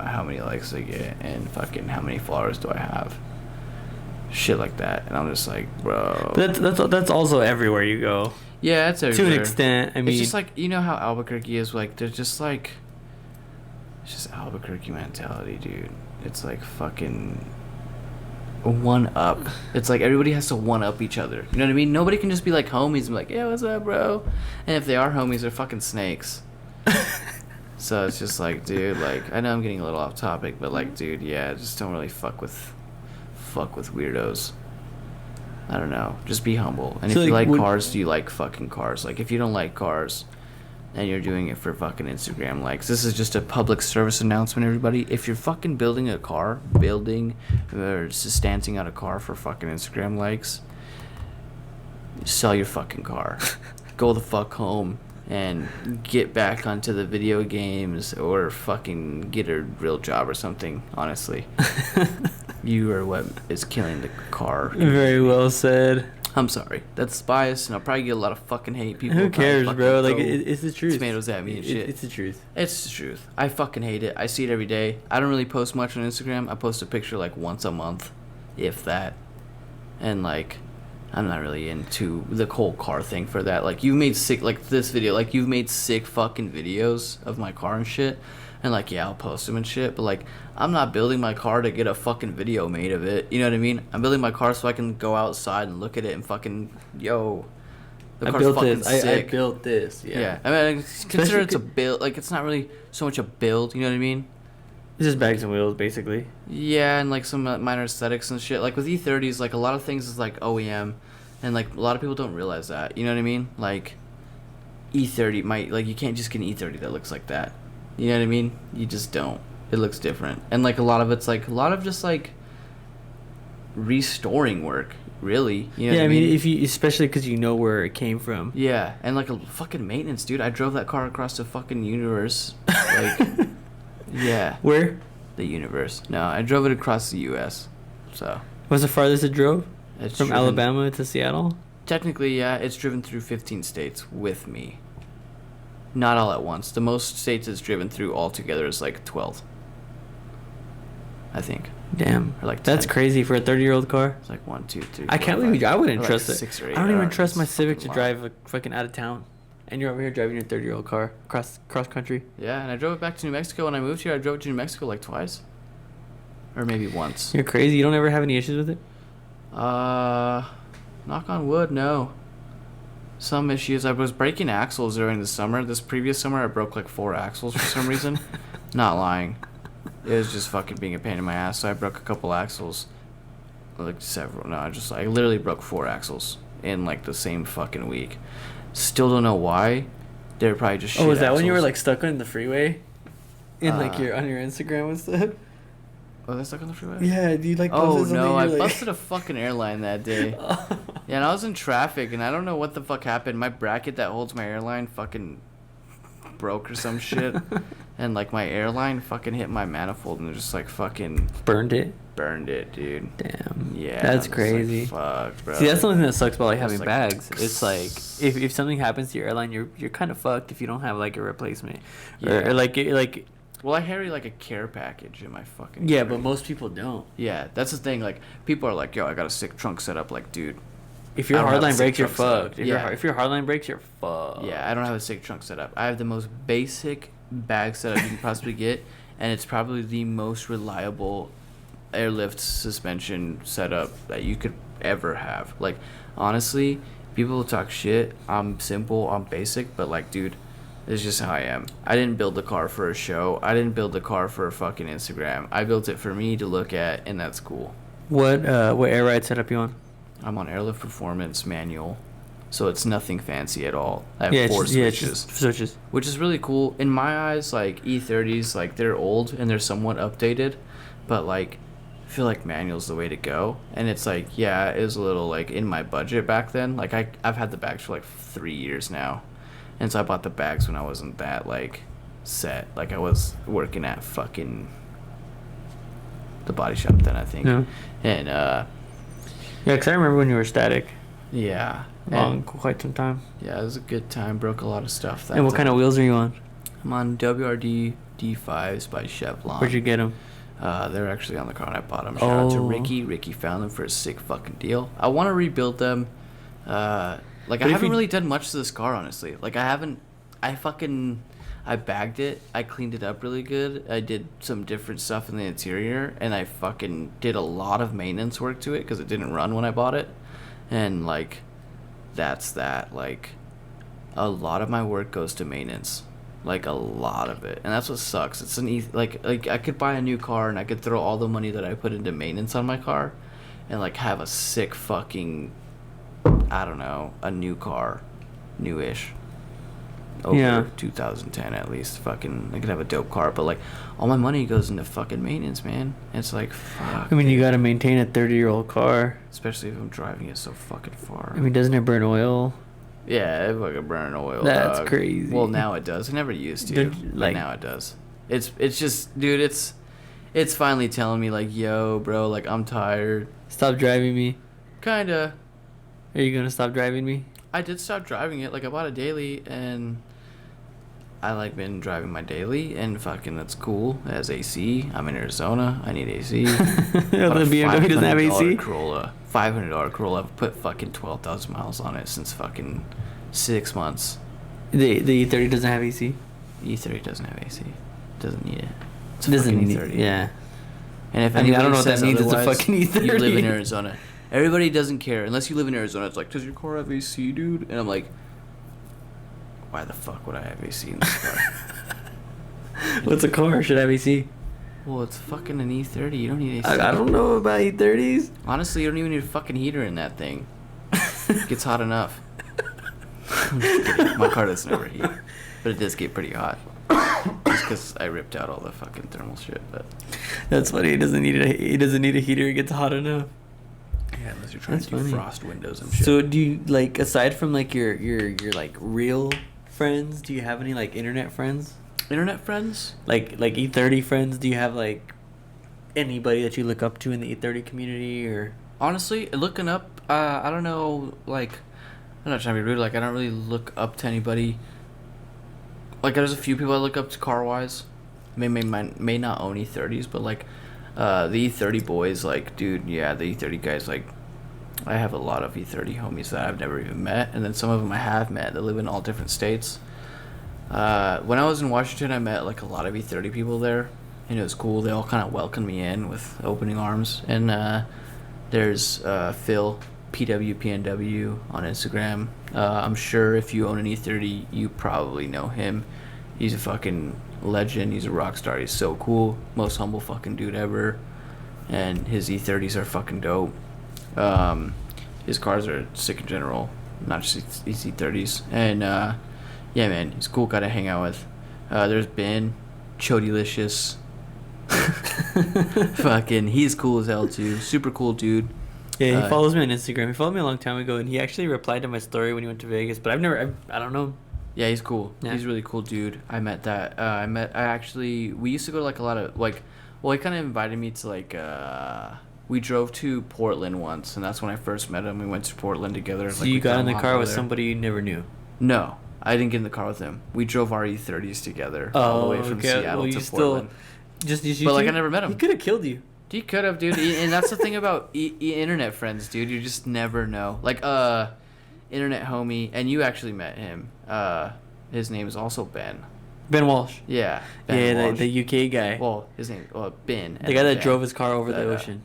how many likes they get and fucking how many followers do I have. Shit like that. And I'm just like, bro. But that's also everywhere you go. Yeah, it's everywhere. To an extent, I mean, It's just like, you know how Albuquerque is, like, they're just like, it's just Albuquerque mentality, dude. It's like fucking one up. It's like everybody has to one up each other. You know what I mean? Nobody can just be like homies and be like, yeah, what's up, bro? And if they are homies, they're fucking snakes. So it's just like, dude, like, I know I'm getting a little off topic, but like, dude, yeah, just don't really fuck with weirdos. I don't know. Just be humble. And So, if you like, like would- cars, do you like fucking cars? Like, if you don't like cars, and you're doing it for fucking Instagram likes. This is just a public service announcement, everybody. If you're fucking building a car, or stancing out a car for fucking Instagram likes, sell your fucking car. Go the fuck home and get back onto the video games or fucking get a real job or something, honestly. You are what is killing the car. Very well said. I'm sorry. That's biased, and I'll probably get a lot of fucking hate. People Who will probably cares, fucking bro? Like, throw it's the truth. tomatoes at me and shit. It's the truth. It's the truth. I fucking hate it. I see it every day. I don't really post much on Instagram. I post a picture like once a month, if that. And like, I'm not really into the whole car thing for that. Like, you've made sick, like this video, like you've made sick fucking videos of my car and shit. And like, yeah, I'll post them and shit. But like, I'm not building my car to get a fucking video made of it. You know what I mean? I'm building my car so I can go outside and look at it and fucking, yo, the car's fucking sick. I built this. Yeah. I mean, consider it's a build. Like, it's not really so much a build. You know what I mean? It's just bags and wheels, basically. Yeah, and like some minor aesthetics and shit. Like with E30s, like a lot of things is like OEM, and like a lot of people don't realize that. You know what I mean? Like E30 might, like, you can't just get an E30 that looks like that. You know what I mean? You just don't. It looks different, and like a lot of it's like a lot of just like restoring work. Really, you know Yeah, what I mean, if you, especially because you know where it came from. Yeah, and like a fucking maintenance, dude. I drove that car across the fucking universe. Like, yeah. Where? The universe. No, I drove it across the U.S. So. What's the farthest it drove? It's From driven, Alabama to Seattle? Technically, yeah. It's driven through 15 states with me. Not all at once. The most states it's driven through altogether is like 12. I think. Damn. Or like That's 10. crazy for a 30-year-old car. It's like 1, 2, 3. I can't believe I wouldn't or trust like it. 6 or 8. I don't even It's trust my Civic to fucking drive wild. fucking out of town. And you're over here driving your 30-year-old car cross country. Yeah, and I drove it back to New Mexico. When I moved here, I drove it to New Mexico like twice. Or maybe once. You're crazy. You don't ever have any issues with it? Knock on wood, no. Some issues. I was breaking axles during the summer. This previous summer, I broke like 4 axles for some reason. Not lying. It was just fucking being a pain in my ass. So I broke a couple axles. Like several. No, I literally broke 4 axles in like the same fucking week. Still don't know why. They were probably just shit. Oh, was that when you were axles. like stuck on the freeway? In like your on your Instagram and stuff? Was I stuck on the freeway? Yeah, dude, like Oh posted no, I something, you're busted a fucking airline that day. Yeah, and I was in traffic, and I don't know what the fuck happened. My bracket that holds my airline fucking broke or some shit, and like my airline fucking hit my manifold and just like fucking Burned it? burned it, dude. Damn. Yeah, That's I was crazy. Like, fuck, bro. See, that's the only thing that sucks about like That's having like- bags. It's like if something happens to your airline, you're kind of fucked if you don't have like a replacement, Yeah. or like Well, I carry like a care package in my fucking. yeah, trunk. but most people don't. Yeah, that's the thing. Like, people are like, "Yo, I got a sick trunk set up." Like, dude, If your I don't have a hardline sick breaks, you're trunk setup. fucked. Yeah. If your hardline breaks, you're fucked. yeah, I don't have a sick trunk setup. I have the most basic bag setup you can possibly get, and it's probably the most reliable airlift suspension setup that you could ever have. Like, honestly, people will talk shit. I'm simple, I'm basic, but like, dude, it's just how I am. I didn't build the car for a show. I didn't build the car for a fucking Instagram. I built it for me to look at, and that's cool. What air ride setup you on? I'm on Airlift Performance manual, so it's nothing fancy at all. I have Yeah, 4 it's switches. just switches. Which is really cool. In my eyes, like E30s, like they're old and they're somewhat updated, but like I feel like manual's the way to go. And it's like, yeah, it was a little like in my budget back then. Like I've had the bags for like 3 years now, and so I bought the bags when I wasn't that like set. Like I was working at fucking the body shop then, I think. Yeah. And Yeah, because I remember when you were static. yeah, Long, quite some time. yeah, it was a good time. Broke a lot of stuff. That And what kind of wheels are you on? I'm on WRD D5s by Chevron. Where'd you get them? They're actually on the car and I bought them. Shout out to Oh. Ricky. Ricky found them for a sick fucking deal. I want to rebuild them. Like, I if haven't you- really done much to this car, honestly. Like, I bagged it. I cleaned it up really good. I did some different stuff in the interior. And I fucking did a lot of maintenance work to it because it didn't run when I bought it. And, like, that's that. Like, a lot of my work goes to maintenance. Like, a lot of it. And that's what sucks. It's like I could buy a new car and I could throw all the money that I put into maintenance on my car and, like, have a sick fucking, I don't know, a new car. Newish. over Yeah. 2010 at least. Fucking, I could have a dope car, but like all my money goes into fucking maintenance, man. It's like fuck. I mean, you dude. gotta maintain a 30-year-old car. Especially if I'm driving it so fucking far. I mean, doesn't it burn oil? Yeah, it fucking burn oil. That's dog. crazy. Well, now it does. It never used to, Don't you- but like- now it does. It's just, dude. It's finally telling me like, yo, bro, like I'm tired. Stop driving me. Kinda. Are you gonna stop driving me? I did stop driving it. Like I bought a daily, and I like been driving my daily, and fucking that's cool. It has AC. I'm in Arizona. I need AC. The Bought a BMW doesn't have $500 AC. Corolla. $500 Corolla. I've put fucking 12,000 miles on it since fucking 6 months. The E30 doesn't have AC. E30 doesn't have AC. Doesn't need it. It's a Doesn't fucking need. E30. Yeah. And if I mean, I don't anybody know what that says means. It's a otherwise, fucking E30. You live in Arizona. Everybody doesn't care unless you live in Arizona. It's like, does your car have AC, dude? And I'm like, why the fuck would I have AC in this car? What's a car? Should have AC. Well, it's fucking an E30. You don't need AC. I don't know about E30s. Honestly, you don't even need a fucking heater in that thing. It gets hot enough. I'm just kidding. My car doesn't overheat, but it does get pretty hot. Just because I ripped out all the fucking thermal shit. But That's funny. He doesn't need a heater. It gets hot enough. yeah, unless you're trying That's to do funny. frost windows and shit. So do you like, aside from like your like real friends, do you have any like internet friends? Internet friends? Like E30 friends? Do you have like anybody that you look up to in the E30 community or? Honestly, looking up, I don't know, like, I'm not trying to be rude, like, I don't really look up to anybody. Like, there's a few people I look up to car-wise. May not own E30s, but, like, the E30 boys, like, dude, yeah, the E30 guys, like, I have a lot of E30 homies that I've never even met, and then some of them I have met that live in all different states. When I was in Washington, I met, like, a lot of E30 people there, and it was cool. They all kind of welcomed me in with opening arms, and, there's Phil, PWPNW on Instagram. I'm sure if you own an E30, you probably know him. He's a fucking legend. He's a rock star. He's so cool. Most humble fucking dude ever. And his E30s are fucking dope. His cars are sick in general, not just his E30s. And yeah, man, he's a cool guy to hang out with. There's Ben, Chodelicious. Fucking, he's cool as hell too. Super cool dude. Yeah, he follows me on Instagram. He followed me a long time ago, and he actually replied to my story when he went to Vegas. But I don't know. Yeah, he's cool. Yeah. He's a really cool dude. I met that. We used to go to like a lot of like, well, he kind of invited me to like, we drove to Portland once, and that's when I first met him. We went to Portland together. So like, you we got in the hung car out with there. somebody you never knew. No, I didn't get in the car with him. We drove our E30s together all the way from Seattle to Portland. Just you But, like, two? I never met him. He could have killed you. He could have, dude. And that's the thing about internet friends, dude. You just never know. Like, internet homie, and you actually met him. His name is also Ben. Ben Walsh. Yeah. Ben Yeah, Walsh. the UK guy. Well, his name, Ben. The guy that Ben. drove his car over the Uh, ocean.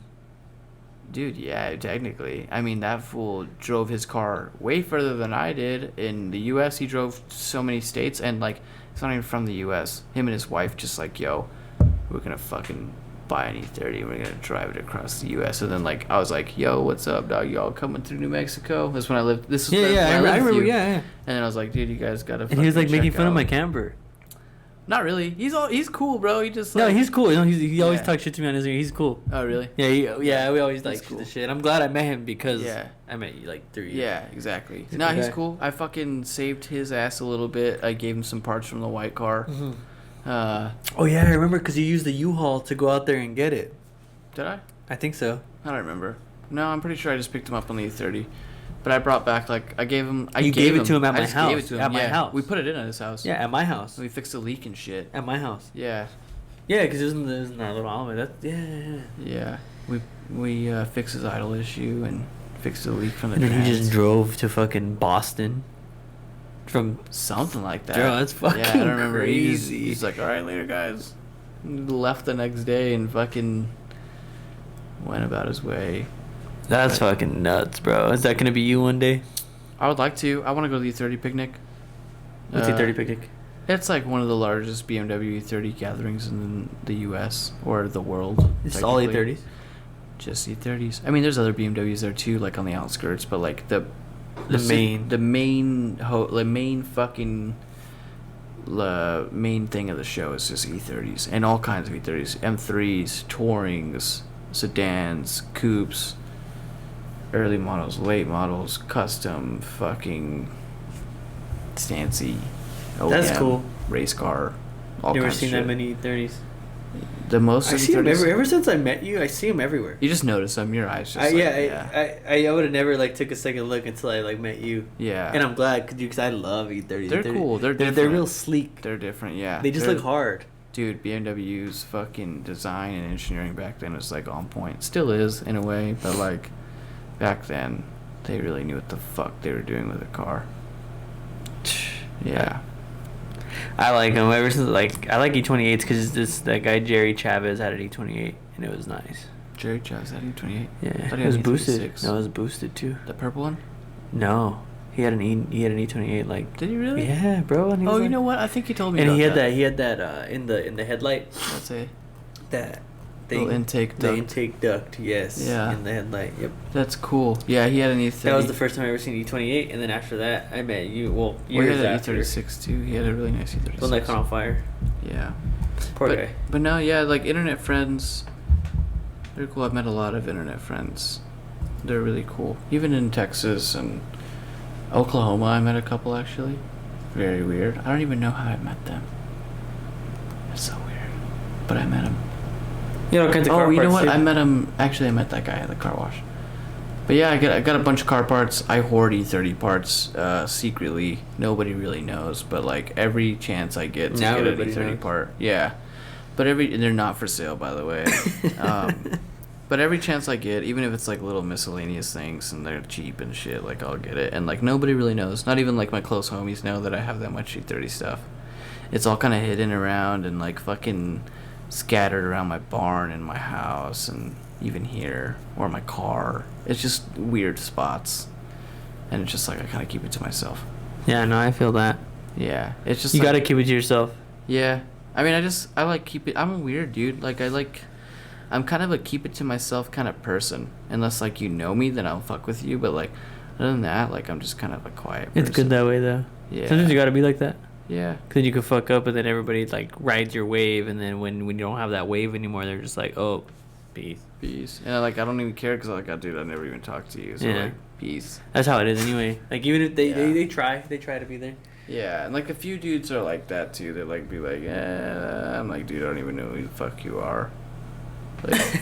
Dude, yeah, technically. I mean, that fool drove his car way further than I did. In the U.S., he drove so many states, and, like, it's not even from the U.S. Him and his wife just like, yo, we're gonna fucking buy an E30 and we're gonna drive it across the U.S. And then, like, I was like, yo, what's up, dog? Y'all coming through New Mexico? That's when I lived. This is Yeah, when yeah, I lived I with remember. you. Yeah, yeah. And then I was like, dude, you guys gotta. And he was like fucking making check fun of out- my camper. Not really. He's cool, bro. He just No, like, he's cool. You know, he always Yeah. talks shit to me on Instagram. He's cool. Oh, really? Yeah, we always He's like cool. the shit. I'm glad I met him because Yeah. I met you like 3 years. Yeah, exactly. He's a No, good he's guy. cool. I fucking saved his ass a little bit. I gave him some parts from the white car. Mm-hmm. Uh, Oh yeah, I remember because you used the U-Haul to go out there and get it. did I? I think so. I don't remember. No, I'm pretty sure I just picked him up on the E30. But I brought back, like, I gave him. You gave it to him at I my just gave it house. to him. At my yeah. house. We put it in at his house. Yeah, at my house. We fixed a leak and shit. At my house. Yeah. Yeah, because it was in that little alleyway. That's yeah. Yeah. We fixed his idle issue and fixed the leak from the And then he just fans. drove to fucking Boston. From Something like that. Bro, that's Yeah, I fucking don't remember. crazy. He's like, all right, later, guys. Left the next day and fucking went about his way. that's fucking nuts, bro. Is that gonna be you one day? I would like to. I want to go to the E30 picnic. What's E30 picnic? It's like one of the largest BMW E30 gatherings in the U.S. or the world. It's all technically. E30s. Just E30s. I mean, there's other BMWs there too, like on the outskirts, but like the The main. main fucking the main thing of the show is just E30s and all kinds of E30s, M3s, Tourings, sedans, coupes, early models, late models, custom, fucking Stancy, OEM, That's cool. race car, all Never kinds of seen shit. that many 30s. The most I of see them E30s, ever since I met you. I see them everywhere. you just notice them. Your eyes just I would have never like took a second look until I like met you. yeah. And I'm glad because I love E30s. They're cool. They're They're different. real sleek. They're different. Yeah. They just They're- look hard. Dude, BMW's fucking design and engineering back then was like on point. Still is in a way, but like back then, they really knew what the fuck they were doing with a car. Yeah. I like them ever since like I like E28s because that guy Jerry Chavez had an E28 and it was nice. Jerry Chavez had E28. Yeah, Thought he it was had boosted. E36. No, it was boosted too. The purple one? No, he had an E28 like. Did he really? Yeah, bro. And he Oh, was you like- know what? I think he told me. And about he had that in the headlight. Let's say That little intake The duct. intake duct, yes. Yeah. In the headlight. Yep. That's cool. Yeah, he had an E30. That was the first time I ever seen E28, and then after that, I met you. Well, Well, he years had an after. E36 too. He had a really nice E36. The one that caught on fire. Yeah. Poor but, guy. But no, yeah, like internet friends, they're cool. I've met a lot of internet friends. They're really cool. Even in Texas and Oklahoma, I met a couple actually. Very weird. I don't even know how I met them. That's so weird. But I met them. You know, kinds of car Oh, you know parts, what? too. I met him. Actually, I met that guy at the car wash. But yeah, I got a bunch of car parts. I hoard E30 parts secretly. Nobody really knows, but like every chance I get to Now get an everybody E30 knows. part, yeah. But they're not for sale, by the way. But every chance I get, even if it's like little miscellaneous things and they're cheap and shit, like I'll get it. And like nobody really knows. Not even like my close homies know that I have that much E30 stuff. It's all kind of hidden around and like fucking scattered around my barn and my house and even here or my car. It's just weird spots, and it's just like I kind of keep it to myself. Yeah, no, I feel that. Yeah, it's just You like, gotta keep it to yourself. Yeah, I mean, I like keep it. I'm a weird dude. Like I'm kind of a keep it to myself kind of person. Unless like you know me, then I'll fuck with you. But like other than that, like I'm just kind of a quiet person. It's good that way, though. Yeah. Sometimes you gotta be like that. Yeah. Because you could fuck up, and then everybody like rides your wave, and then when you don't have that wave anymore, they're just like, oh, peace. Peace. And like I don't even care because like, dude, I never even talked to you. So Yeah. like, peace. That's how it is anyway. Like even if they Yeah. they try to be there. Yeah, and like a few dudes are like that too. They like be like, I'm like, dude, I don't even know who the fuck you are. Like,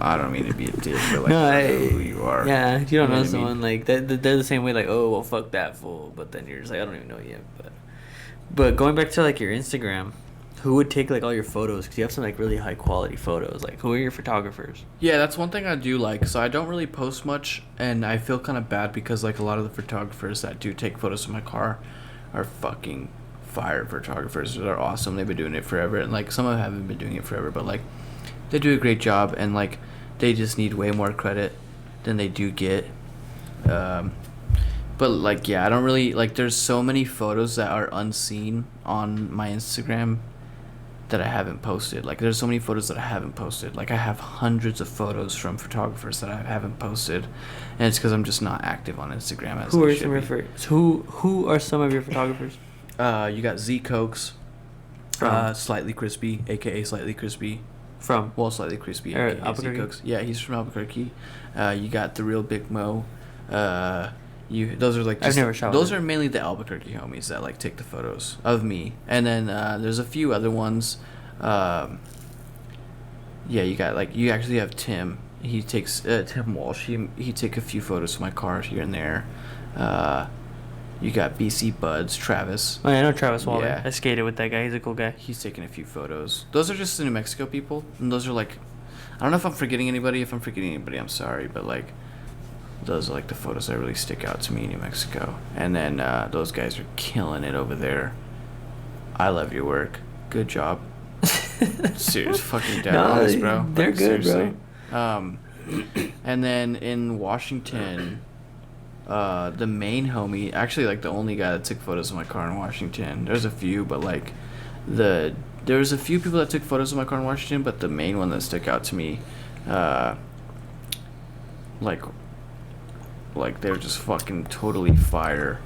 I don't mean to be a dick, but like, I don't know who you are. Yeah, you don't know what I mean? someone like they're the same way. Like, oh, well, fuck that fool. But then you're just like, I don't even know you. But going back to like your Instagram, who would take like all your photos? Because you have some like really high quality photos. Like, who are your photographers? Yeah, that's one thing I do like. So I don't really post much, and I feel kind of bad because like a lot of the photographers that do take photos of my car are fucking fire photographers. They're awesome. They've been doing it forever, and like some of them haven't been doing it forever, but like they do a great job, and like they just need way more credit than they do get. But like, yeah, I don't really like. There's so many photos that are unseen on my Instagram that I haven't posted. Like, there's so many photos that I haven't posted. Like, I have hundreds of photos from photographers that I haven't posted, and it's because I'm just not active on Instagram. As Who I are should some be. of your who are some of your photographers? You got Z Cokes, From? Slightly Crispy, aka Slightly Crispy. From Well, Slightly Crispy, Or aka Z Albuquerque? Cokes. Yeah, he's from Albuquerque. You got the real Big Mo. Those are like I've never shot with those him. are mainly the Albuquerque homies that like take the photos of me, and then there's a few other ones. Yeah, you got like you actually have Tim. He takes Tim Walsh. He take a few photos of my car here and there. You got BC Buds, Travis. Oh yeah, I know Travis Waller. Yeah. I skated with that guy. He's a cool guy. He's taking a few photos. Those are just the New Mexico people, and those are like, I don't know if I'm forgetting anybody. If I'm forgetting anybody, I'm sorry, but like, those are like the photos that really stick out to me in New Mexico. And then those guys are killing it over there. I love your work. Good job. Serious fucking dead honest, bro. They're Like, good, seriously. And then in Washington, the main homie, actually like the only guy that took photos of my car in Washington. There's a few, but like there was a few people that took photos of my car in Washington, but the main one that stuck out to me, like they're just fucking totally fire.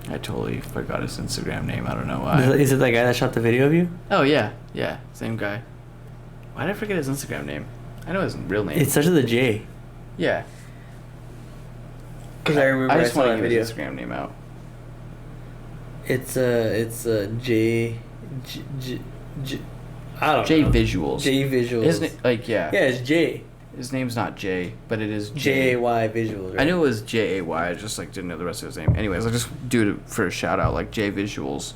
I totally forgot his Instagram name. I don't know why. Is it that guy that shot the video of you? Oh yeah, same guy. Why did I forget his Instagram name? I know his real name. It starts with a J. Yeah. Because I remember I just saw want that to video. give his Instagram name out. It's J, I don't J know. Visuals. J Visuals. His yeah. Yeah, it's J. His name's not J, but it is J-A-Y Visuals. Right? I knew it was J-A-Y. I just like didn't know the rest of his name. Anyways, I'll just do it for a shout out, like J Visuals.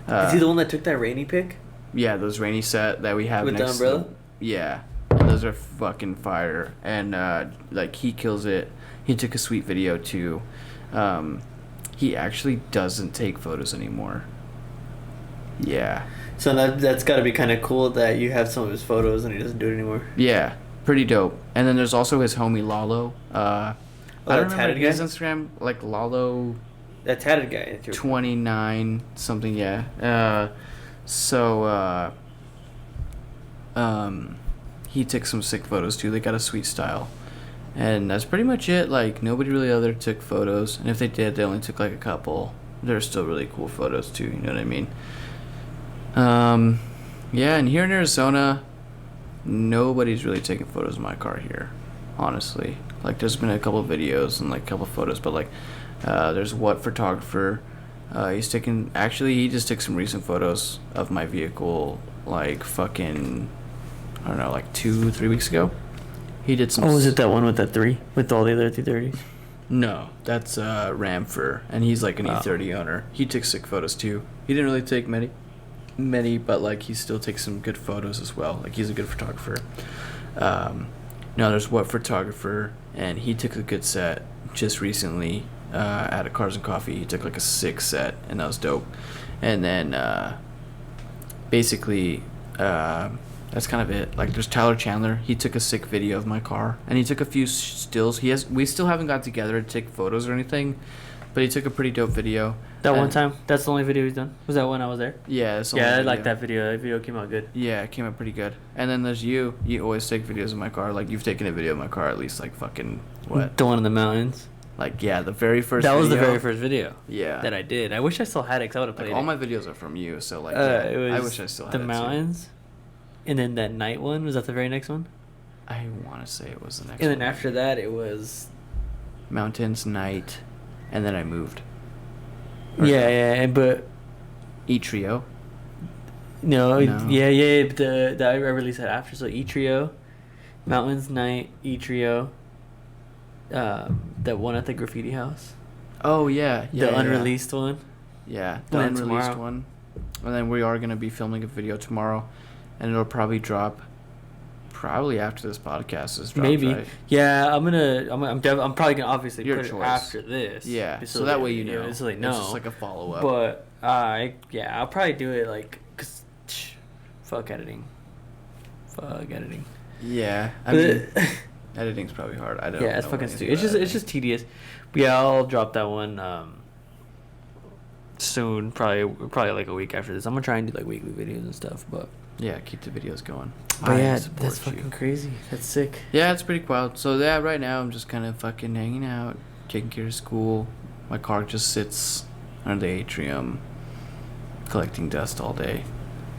Is he the one that took that rainy pic? Yeah, those rainy set that we have With the next umbrella? Yeah. And those are fucking fire. And like he kills it. He took a sweet video too. He actually doesn't take photos anymore. Yeah. So that's got to be kind of cool that you have some of his photos and he doesn't do it anymore. Yeah. Pretty dope. And then there's also his homie Lalo. I don't remember his Instagram, like Lalo. That tatted guy. 29 something, yeah. He took some sick photos too. They got a sweet style. And that's pretty much it. Like, nobody really other took photos. And if they did, they only took like a couple. They're still really cool photos too, you know what I mean? Yeah, and here in Arizona, nobody's really taking photos of my car here, honestly. Like, there's been a couple videos and like a couple photos, but like, there's What Photographer. He just took some recent photos of my vehicle, like fucking, I don't know, like 2-3 weeks ago. He did some. Oh, was it that one with that 3 with all the other 330s? No, that's Ramfer, and he's like an E30 owner. He took sick photos too. He didn't really take many, but like he still takes some good photos as well. Like, he's a good photographer. No, there's What Photographer, and he took a good set just recently at a Cars and Coffee. He took like a 6 set, and that was dope. And then basically that's kind of it. Like, there's Tyler Chandler. He took a sick video of my car, and he took a few stills. We still haven't got together to take photos or anything, but he took a pretty dope video. That one time? That's the only video he's done? Was that when I was there? Yeah, that's the yeah, only I video. like that video. That video came out good. Yeah, it came out pretty good. And then there's you. You always take videos of my car. Like, you've taken a video of my car at least, like, fucking, what? The one in the mountains? Like, yeah, the very first That video. was the very first video. Yeah. That I did. I wish I still had it because I would have played Like, all my videos are from you, so, like, it was I wish I still had the it, mountains. too. And then that night one, was that the very next one? I want to say it was the next And one. then after that, it was... Mountains, night, and then I moved. Yeah, but... E-Trio. No. Yeah, but I released that after. So E-Trio, Mountains, Night, E-Trio, that one at the graffiti house. Oh, yeah. The unreleased one. Yeah, the Then unreleased tomorrow. one. And then we are going to be filming a video tomorrow, and it'll probably drop after this podcast is dropped, Maybe. right? Yeah, I'm probably gonna obviously Your put choice. it after this. Yeah, so that way you know. So they know. It's just like a follow-up. But I'll probably do it like, cause fuck editing. Yeah, I mean, editing's probably hard. I don't. Yeah, it's know fucking anything stupid. about It's just tedious. But yeah, I'll drop that one soon. Probably like a week after this. I'm gonna try and do like weekly videos and stuff. But yeah, keep the videos going. But yeah, support that's you. fucking crazy. That's sick. Yeah, it's pretty wild. So yeah, right now I'm just kind of fucking hanging out, taking care of school. My car just sits under the atrium, collecting dust all day.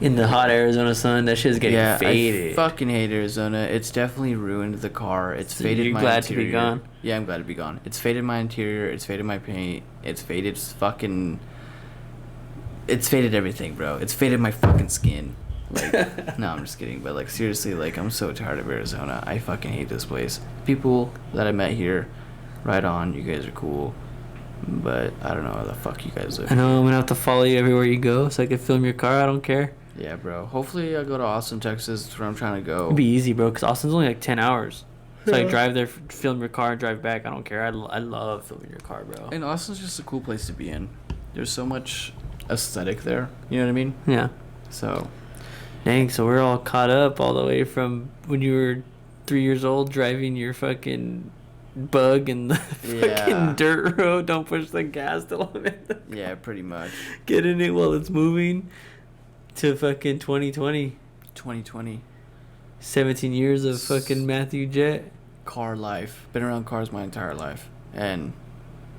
In the hot Arizona sun, that shit's getting faded. I fucking hate Arizona. It's definitely ruined the car. It's So faded you're my glad interior. to be gone? Yeah, I'm glad to be gone. It's faded my interior. It's faded my paint. It's faded fucking... It's faded everything, bro. It's faded my fucking skin. Like, no, I'm just kidding. But, like, seriously, like, I'm so tired of Arizona. I fucking hate this place. People that I met here, right on. You guys are cool. But I don't know how the fuck you guys live. I know I'm gonna have to follow you everywhere you go so I can film your car. I don't care. Yeah, bro. Hopefully I'll go to Austin, Texas. That's where I'm trying to go. It'd be easy, bro, because Austin's only like 10 hours. So I drive there, film your car, and drive back. I don't care. I love filming your car, bro. And Austin's just a cool place to be in. There's so much aesthetic there. You know what I mean? Yeah. So, Dang, so we're all caught up all the way from when you were 3 years old driving your fucking bug in the Yeah. fucking dirt road. Don't push the gas till I'm in the car. yeah, pretty much. Get in it while it's moving to fucking 2020. 2020. 17 years of fucking Matthew Jet. Car life. Been around cars my entire life. And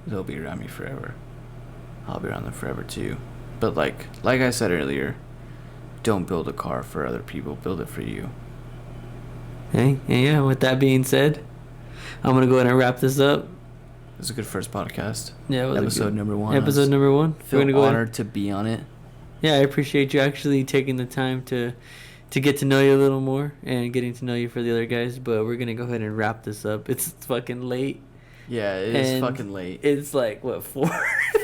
they'll be around me forever. I'll be around them forever too. But like I said earlier, don't build a car for other people. Build it for you. Hey, and yeah, with that being said, I'm going to go ahead and wrap this up. It's a good first podcast. Yeah, it was episode number 1. Episode number 1. Feel We're gonna go honored to be on it. Yeah, I appreciate you actually taking the time to get to know you a little more and getting to know you for the other guys. But we're gonna go ahead and wrap this up. It's fucking late. Yeah, it is fucking late. It's like what 4?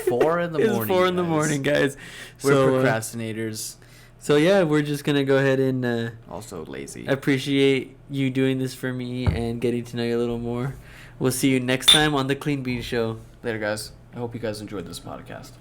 4 in the morning. It's 4 in the morning, guys. We're procrastinators. So yeah, we're just gonna go ahead and also lazy. Appreciate you doing this for me and getting to know you a little more. We'll see you next time on the Clean Bean Show. Later, guys. I hope you guys enjoyed this podcast.